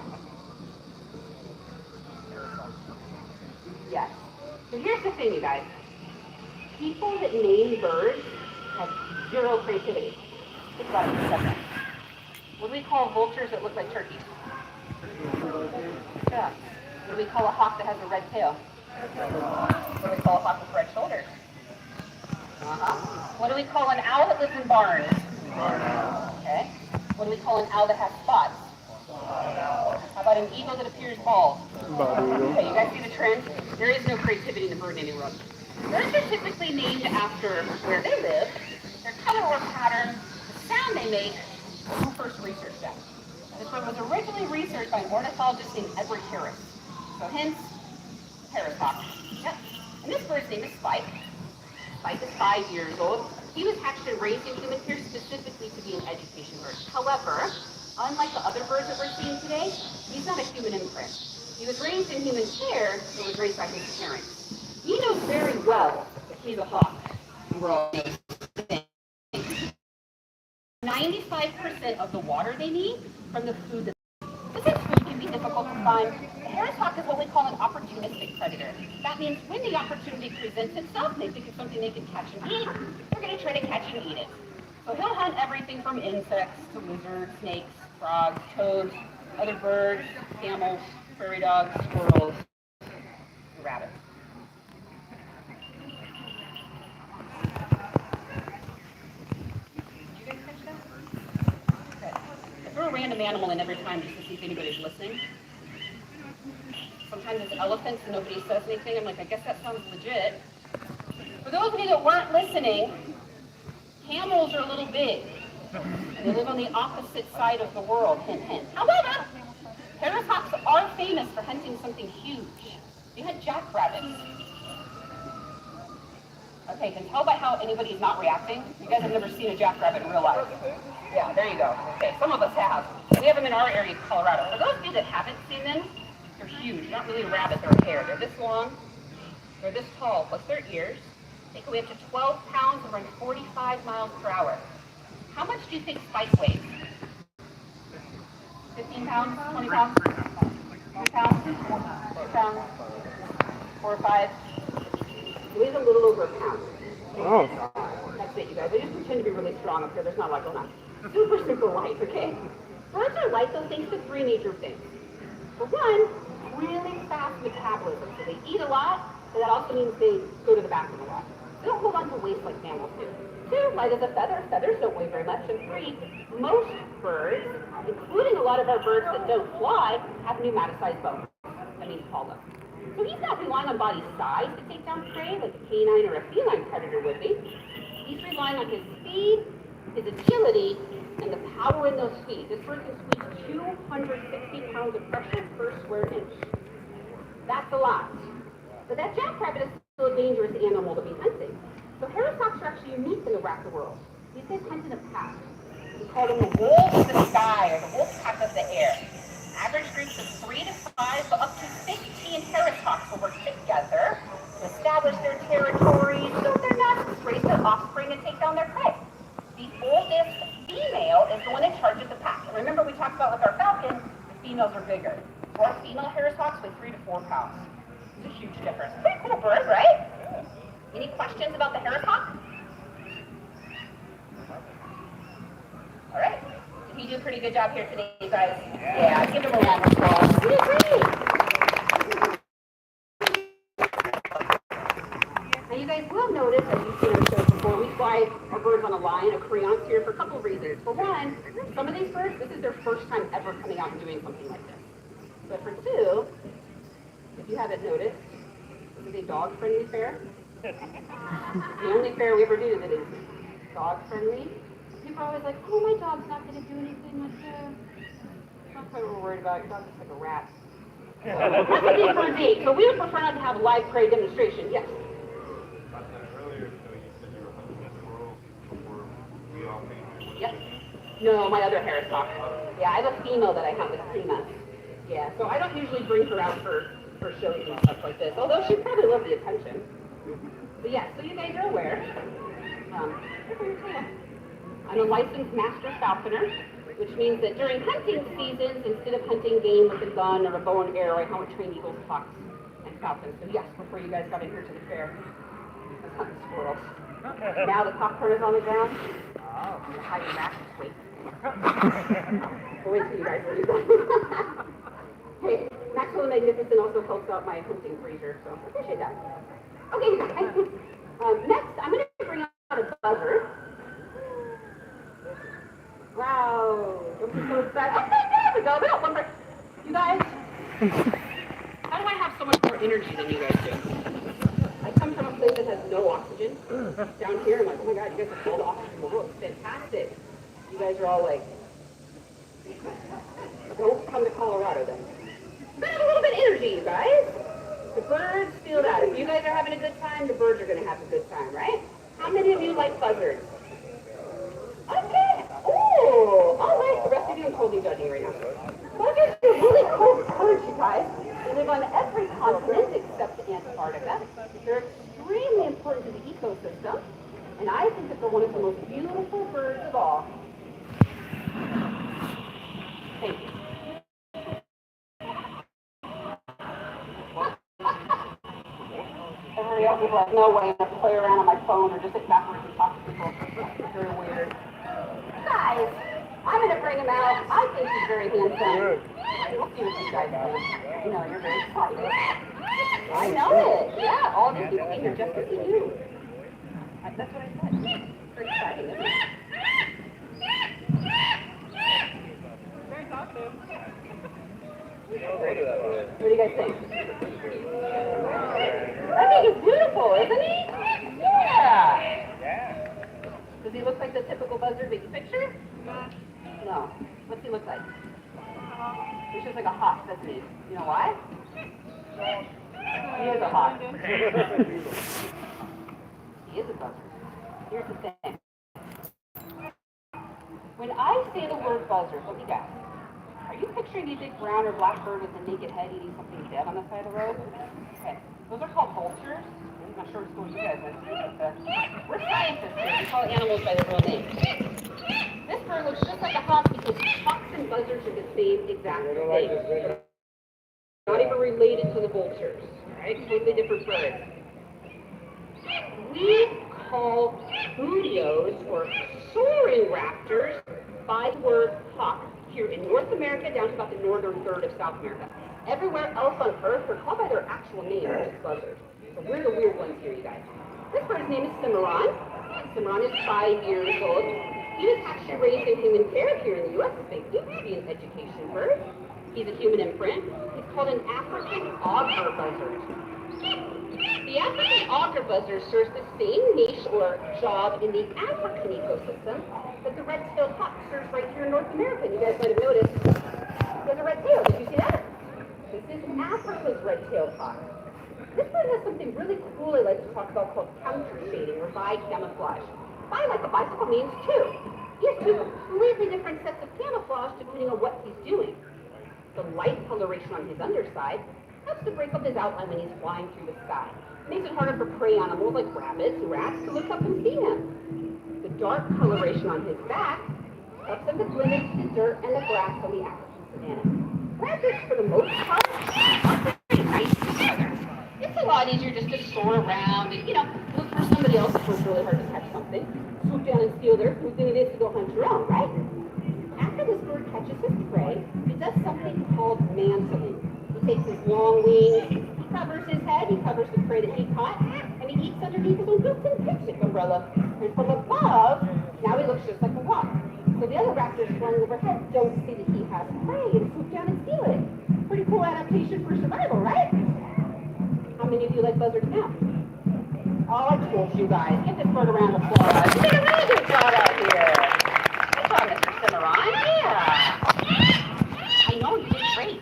Yes. So here's the thing, you guys. People that name birds have zero creativity. Think about it for a second. What do we call vultures that look like turkeys? Yeah. What do we call a hawk that has a red tail? What do we call a hawk with red shoulders? What do we call an owl that lives in barns? Okay. What do we call an owl that has spots? How about an eagle that appears bald? Okay, you guys see the trend? There is no creativity in the bird naming world. Birds are typically named after where they live, their color or pattern, the sound they make, and who first researched them. This one was originally researched by an ornithologist named Edward Harris. So hence, Harris hawk. Yep. And this bird's name is Spike. Spike is 5 years old. He was hatched and raised in human care specifically to be an education bird. However, unlike the other birds that we're seeing today, he's not a human imprint. He was raised in human care and was raised by his parents. He knows very well that he's a hawk. We're all 95% of the water they need from the food that this food can be difficult to find. The Harris hawk is what we call an opportunistic predator. That means when the opportunity presents itself, they think it's something they can catch and eat, they're going to try to catch and eat it. So he'll hunt everything from insects to lizards, snakes, frogs, toads, other birds, camels, prairie dogs, squirrels, and rabbits. Did you guys catch that? Okay. I throw a random animal in every time just to see if anybody's listening. Sometimes it's elephants and nobody says anything. I'm like, I guess that sounds legit. For those of you that weren't listening, camels are a little big. And they live on the opposite side of the world, hint, hint. However, Harris hawks are famous for hunting something huge. They had jackrabbits. Okay, can tell by how anybody's not reacting. You guys have never seen a jackrabbit in real life. Yeah, there you go. Okay, some of us have. We have them in our area of Colorado. For those of you that haven't seen them, they're huge. They're not really a rabbit, they're a hare. They're this long, they're this tall, plus their ears. They can weigh up to 12 pounds and run 45 miles per hour. How much do you think Spike weighs? 15 pounds? 20 pounds? 20 pounds? 4 pounds? 4 or 5? He weighs a little over a pound. Oh. That's it, you guys. They just pretend to be really strong up here. There's not a lot going on. Super, super light, okay? Birds are light, though, thanks to 3 major things. For one, really fast metabolism. So they eat a lot, but that also means they go to the bathroom a lot. They don't hold on to waste like mammals do. 2, light as a feather. Feathers don't weigh very much. And 3, most birds, including a lot of our birds that don't fly, have pneumaticized bones. That means hollow. So he's not relying on body size to take down prey like a canine or a feline predator would be. He's relying on his speed, his agility, and the power in those feet. This bird can squeeze 260 pounds of pressure per square inch. That's a lot. But that jackrabbit is still a dangerous animal to be hunting. So Harris hawks are actually unique in the raptor world. These guys hunt in a pack. We call them the wolves of the sky or the wolf pack of the air. Average groups of 3 to 5, but up to 15 Harris hawks will work together to establish their territories, build their nests, raise their offspring, and take down their prey. The oldest female is the one in charge of the pack. And remember we talked about with our falcon, the females are bigger. So our female Harris hawks weigh 3 to 4 pounds. It's a huge difference. Pretty cool bird, right? Any questions about the Harris hawk? All right. Did he do a pretty good job here today, you guys? Yeah, give him a round of applause. He did great. guys will notice, as you've seen our shows before, we fly our birds on a line, a crayon sphere, for a couple of reasons. For one, some of these birds, this is their first time ever coming out and doing something like this. But for two, if you haven't noticed, this is a dog-friendly fair. The only fair we ever do that is dog-friendly. People are always like, oh, my dog's not going to do anything with you. That's not quite what we're worried about. Your dog's just like a rat. That's a different date. So we would prefer not to have a live prey demonstration. Yes? Earlier, you said you were hunting the squirrels before we all came here. Yep. No, my other Harris hawk. Yeah, I have a female that I hunt with 3 months. Yeah, so I don't usually bring her out for shows and stuff like this, although she'd probably love the attention. But yeah, so you guys are aware. I'm a licensed master falconer, which means that during hunting seasons, instead of hunting game with a gun or a bow and arrow, I hunt trained eagles, hawks, and falcons. So yes, before you guys got in here to the fair, I was hunting squirrels. Now the popcorn is on the ground. Oh, I'm hiding back. Wait. We'll wait till you guys leave. Hey, Maxwell the Magnificent also helps out my hunting freezer, so I appreciate that. Okay, guys. Next, I'm going to bring out a buzzard. Wow, don't be so excited. Okay, there we go. We got one more. You guys, how do I have so much more energy than you guys do? I come from a place that has no oxygen. Down here, I'm like, oh my God, you guys have all the oxygen in the world. It's fantastic. You guys are all like, don't come to Colorado then. But have a little bit of energy, you guys. The birds feel that. If you guys are having a good time, the birds are going to have a good time, right? How many of you like buzzards? Okay. Oh, all right. The rest of you are totally judging right now. Buzzards are really cool birds, you guys. They live on every continent except Antarctica. They're extremely important to the ecosystem, and I think that they're one of the most beautiful birds of all. Thank you. Everybody else is like, no way, I'm going to play around on my phone or just sit backwards and talk to people. It's very weird. Guys, I'm going to bring him out. I think he's very handsome. We'll see what you guys think. You know, you're very excited. I know it. Yeah, all these people came here just to see you. That's what I said. Very exciting, isn't it? Very talkative. What do you guys think? I think he's beautiful, isn't he? Yeah. Does he look like the typical buzzard that you picture? No. What's he look like? He's just like a hawk, doesn't he? You know why? He is a hawk. He is a buzzard. Here's the thing. When I say the word buzzard, let me guess. Are you picturing a big brown or black bird with a naked head eating something dead on the side of the road? Okay. Those are called vultures. I'm not sure what school you guys went to, but we're scientists here. We call animals by their real name. This bird looks just like a hawk because hawks and buzzards are the same exact thing. Not even related to the vultures, right? Totally different birds. We call bootios or soaring raptors by the word hawk here in North America down to about the northern third of South America. Everywhere else on Earth, they're called by their actual name, which is buzzards. So we're the weird ones here, you guys. This bird's name is Cimarron. Cimarron is 5 years old. He was actually raised in human care here in the U.S. It's big to be an education bird. He's a human imprint. He's called an African auger buzzard. The African auger buzzard serves the same niche or job in the African ecosystem that the red-tailed hawk serves right here in North America. You guys might have noticed he has a red tail. Did you see that? This is Africa's red-tailed hawk. This bird has something really cool I like to talk about called counter-shading or bi-camouflage. Bi like a bicycle means two. He has two completely different sets of camouflage depending on what he's doing. The light coloration on his underside helps to break up his outline when he's flying through the sky. It makes it harder for prey animals like rabbits and rats to look up and see him. The dark coloration on his back helps him to blend into the dirt and the grass on the African savanna. Rabbits, for the most part, are very nice together. It's a lot easier just to soar around and, look for somebody else if it's really hard to catch something. Swoop down and steal their food than it is to go hunt your own, right? After this bird catches his prey, it does something called mantling. He takes his long wings, he covers his head, he covers the prey that he caught, and he eats underneath his own built-in picnic umbrella. And from above, now he looks just like a rock. So the other raptors flying overhead don't see that he has prey and swoop down and steal it. Pretty cool adaptation for survival, right? How many of you like buzzards now? Oh, I told you guys. Give this bird a round of applause. You did a really good job out here. Good job, Mr. Cimarron. Yeah. I know you did great.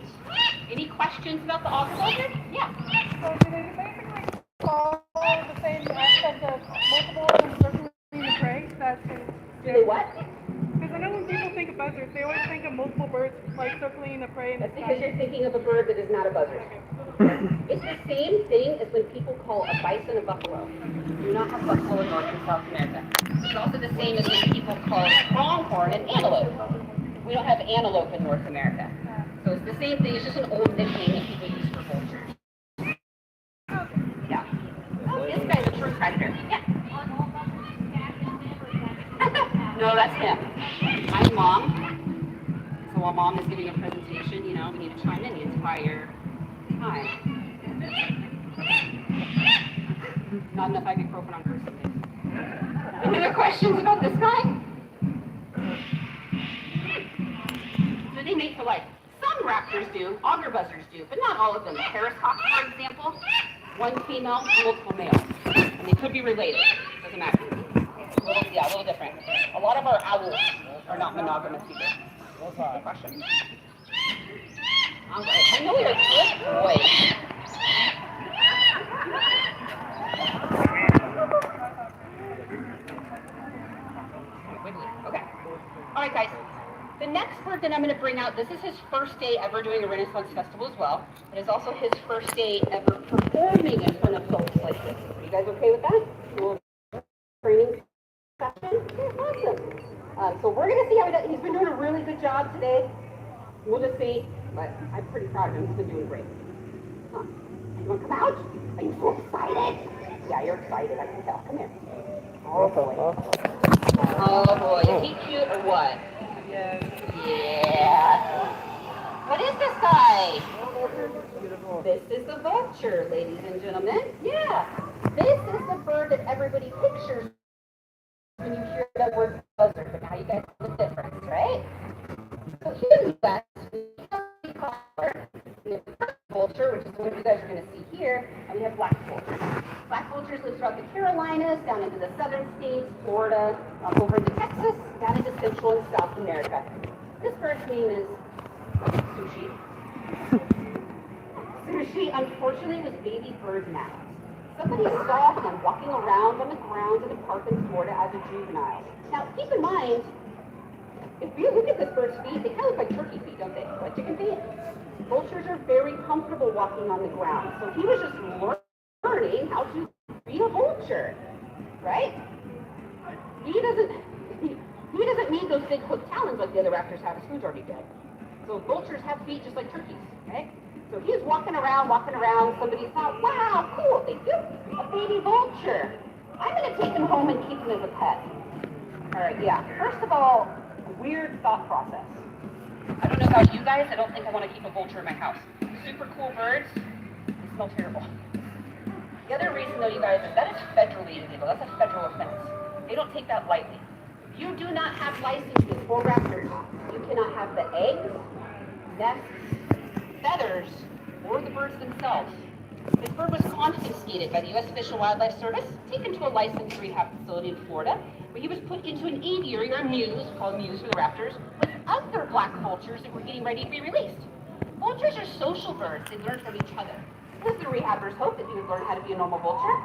Any questions about the auger buzzard? Yeah. So do they basically follow the same aspect of multiple and circling the prey? That's Do they what? because I know when people think of buzzards, they always think of multiple birds like circling the prey in the That's because sky. you're thinking of a bird that is not a buzzard. It's the same thing as when people call a bison a buffalo. We do not have buffalo in North and South America. It's also the same as when people call pronghorn an antelope. We don't have antelope in North America. So it's the same thing, it's just an old nickname that people use for vultures. Yeah. Oh, this guy's a true predator. Yeah. No, that's him. I'm mom. So while mom is giving a presentation, you know, we need to chime in the entire time. Not enough ibuprofen on person. Any other questions about this guy? Do they mate for life? Some raptors do, auger buzzards do, but not all of them. Paris hawks, for example, one female, multiple males. And they could be related. Doesn't matter. A little different. A lot of our owls are not monogamous either. Good question. All right. I know you're a good boy. Okay. All right, guys. The next bird that I'm going to bring out, this is his first day ever doing a Renaissance Festival as well. It is also his first day ever performing in front of folks like this. Are you guys okay with that? Cool. Training session? Awesome. So we're going to see how he does. He's been doing a really good job today. We'll just see. But I'm pretty proud of him. He's been doing great. Huh. You want to come out? Are you so excited? Yeah, you're excited. I can tell. Come here. Oh, boy. Oh, boy. Is he cute or what? Yeah. What is this guy? This is the vulture, ladies and gentlemen. Yeah. This is the bird that everybody pictures when you hear the word buzzard. But now you guys know the difference, right? So here in the US, we have vulture, which is the one you guys are going to see here, and we have black vultures. Black vultures live throughout the Carolinas, down into the southern states, Florida, over into Texas, down into Central and South America. This bird's name is Sushi. Sushi, unfortunately, was baby bird now. Somebody saw him walking around on the ground in a park in Florida as a juvenile. Now, keep in mind, if you look at this bird's feet, they kind of look like turkey feet, don't they? Like chicken feet. Vultures are very comfortable walking on the ground. So he was just learning how to be a vulture, right? He doesn't need those big hooked talons like the other raptors have. His food's already dead. So vultures have feet just like turkeys, right? So he's walking around. Somebody thought, wow, cool, thank you. A baby vulture. I'm going to take him home and keep him as a pet. All right, yeah. First of all, weird thought process. I don't know about you guys. I don't think I want to keep a vulture in my house. Super cool birds. They smell terrible. The other reason, though, you guys, is that is federally illegal. That's a federal offense. They don't take that lightly. You do not have licenses for raptors. You cannot have the eggs, nests, feathers, or the birds themselves. This bird was confiscated by the U.S. Fish and Wildlife Service, taken to a licensed rehab facility in Florida, where he was put into an aviary, or a mews, called mews for the raptors, with other black vultures that were getting ready to be released. Vultures are social birds. They learn from each other. This is the rehabbers' hope that he would learn how to be a normal vulture.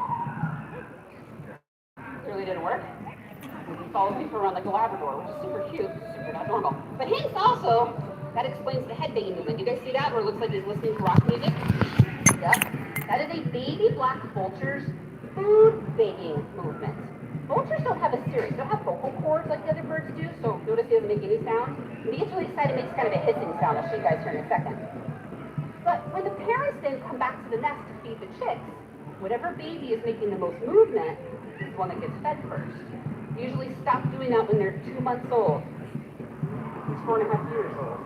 Clearly didn't work. He follows people around like a Labrador, which is super cute, super not normal. But hence also, that explains the head banging movement. You guys see that, where it looks like he's listening to rock music? Yep. That is a baby black vulture's food begging movement. Vultures don't have a series. They don't have vocal cords like the other birds do, so notice he doesn't make any sound. When he gets really excited, it makes kind of a hissing sound. I'll show you guys here in a second. But when the parents then come back to the nest to feed the chicks, whatever baby is making the most movement is the one that gets fed first. Usually stop doing that when they're 2 months old. He's 4.5 years old.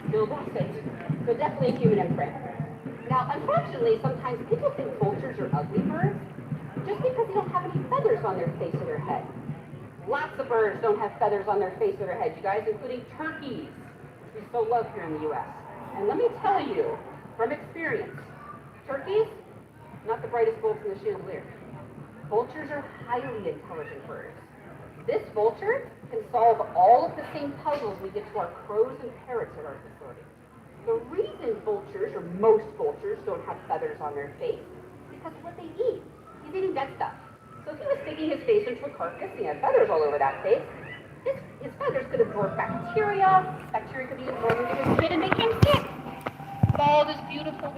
Still does it. So definitely a human imprint. Now, unfortunately, sometimes people think vultures are ugly birds. just because they don't have any feathers on their face or their head. Lots of birds don't have feathers on their face or their head, you guys, including turkeys, which we so love here in the U.S. And let me tell you, from experience, turkeys, not the brightest bulbs in the chandelier. Vultures are highly intelligent birds. This vulture can solve all of the same puzzles we get to our crows and parrots at our facility. The reason vultures, or most vultures, don't have feathers on their face is because of what they eat. He's eating dead stuff. So if he was sticking his face into a carcass and he had feathers all over that face, his feathers could absorb bacteria. Bacteria could be absorbed into his skin and make him sick. Bald is beautiful.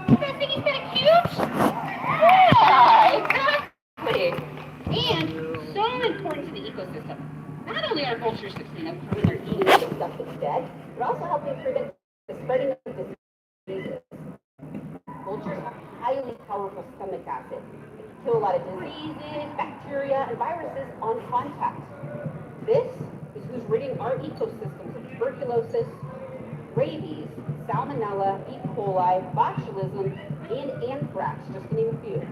You guys think he's kind of cute? Yeah, exactly. And so important to the ecosystem. Not only are vultures succeeding when they're eating the stuff that's dead, but also helping prevent the spreading of diseases. Vultures have highly powerful stomach acid. It can kill a lot of diseases, bacteria, and viruses on contact. This is who's ridding our ecosystems of tuberculosis, rabies, salmonella, E. coli, botulism, and anthrax, just to name a few.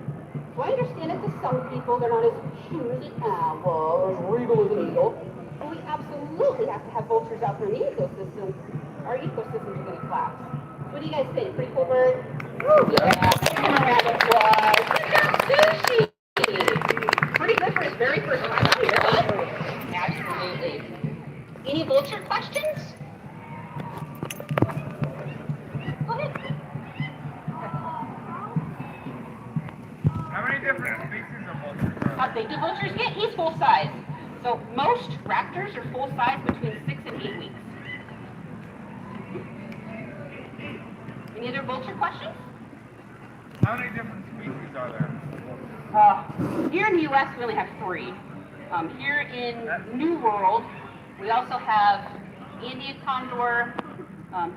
So I understand that to some people they're not as cute as an owl or as regal as an eagle, but we absolutely have to have vultures out there in the ecosystem. Our ecosystems are going to collapse. What do you guys think? Pretty cool bird? Yeah. Come around the applause. Sushi. Pretty good for his very first time here. Absolutely. Any vulture questions? Go ahead. How many different species of vultures are How big do vultures get? He's full size. So most raptors are full size between 6 and 8 weeks. Any other vulture questions? How many different species are there? Here in the U.S., we only have 3. Here in New World, we also have Indian condor,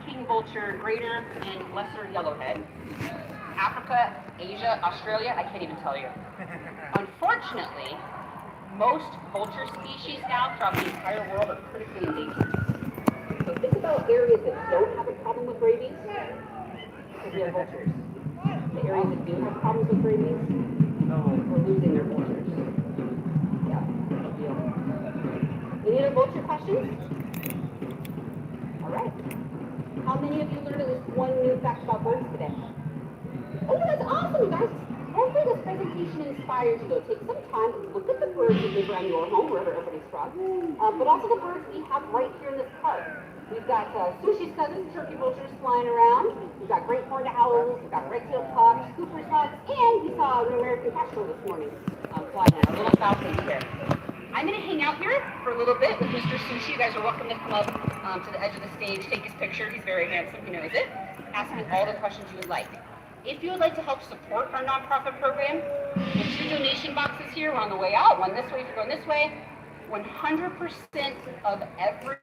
king vulture, greater and lesser yellowhead. Africa, Asia, Australia, I can't even tell you. Unfortunately, most vulture species now throughout the entire world are critically endangered. So think about areas that don't have a problem with rabies, because we have vultures. The areas that do have problems with rabies, we're losing their vultures. Yeah, big deal. Any other vulture questions? All right. How many of you learned at least one new fact about birds today? Oh, that's awesome, you guys. Hopefully this presentation inspires you to take some time to look at the birds that live around your home, wherever everybody's from, but also the birds we have right here in this park. We've got Sushi's cousins, turkey vultures flying around. We've got great horned owls. We've got red-tailed hawks, Cooper's hawks, and we saw an American kestrel this morning flying in, a little falcon here. I'm going to hang out here for a little bit with Mr. Sushi. You guys are welcome to come up to the edge of the stage, take his picture. He's very handsome, he knows it. Ask me all the questions you would like. If you would like to help support our nonprofit program, there's 2 donation boxes here. We're on the way out, one this way if you're going this way. 100% of every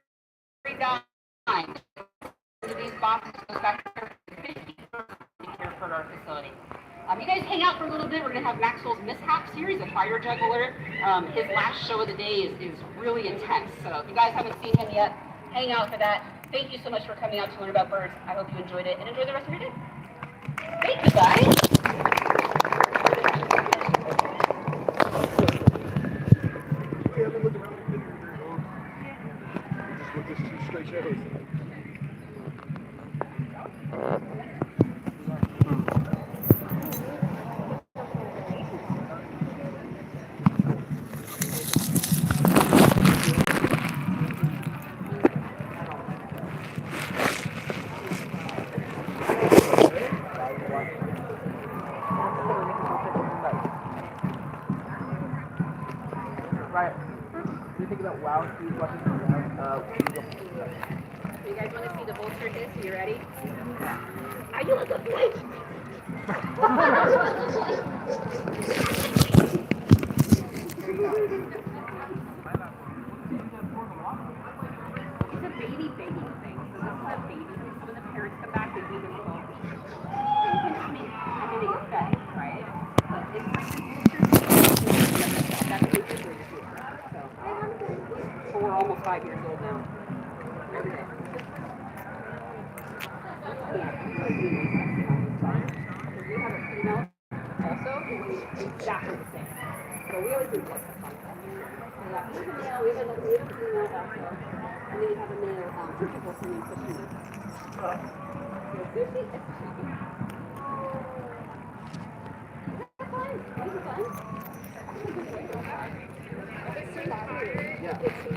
dime into these boxes goes back to 50% here for our facility. You guys hang out for a little bit. We're going to have Maxwell's Mishap series, a fire juggler. His last show of the day is really intense. So if you guys haven't seen him yet, hang out for that. Thank you so much for coming out to learn about birds. I hope you enjoyed it and enjoy the rest of your day. Thank you, guys. We haven't looked around the video very long. Just looked at 2 straight shows. Right. Do you think about wow, Steve, watching You guys want to see the vulture hiss? Are you ready? Are you a good boy? It's a baby baking thing. So this is a baby. When the parents come back, they do this little. I mean, they get fed, right? But that's basically the future. So we're almost 5 years old now. Every day. We have a female also. exactly the same. So we always do blood tests on that. So yeah, here's a male, we have a female alpha, and then you have a male triple singing pushing. So Sushi, it's Sushi. That's fine. These are fine. Yeah.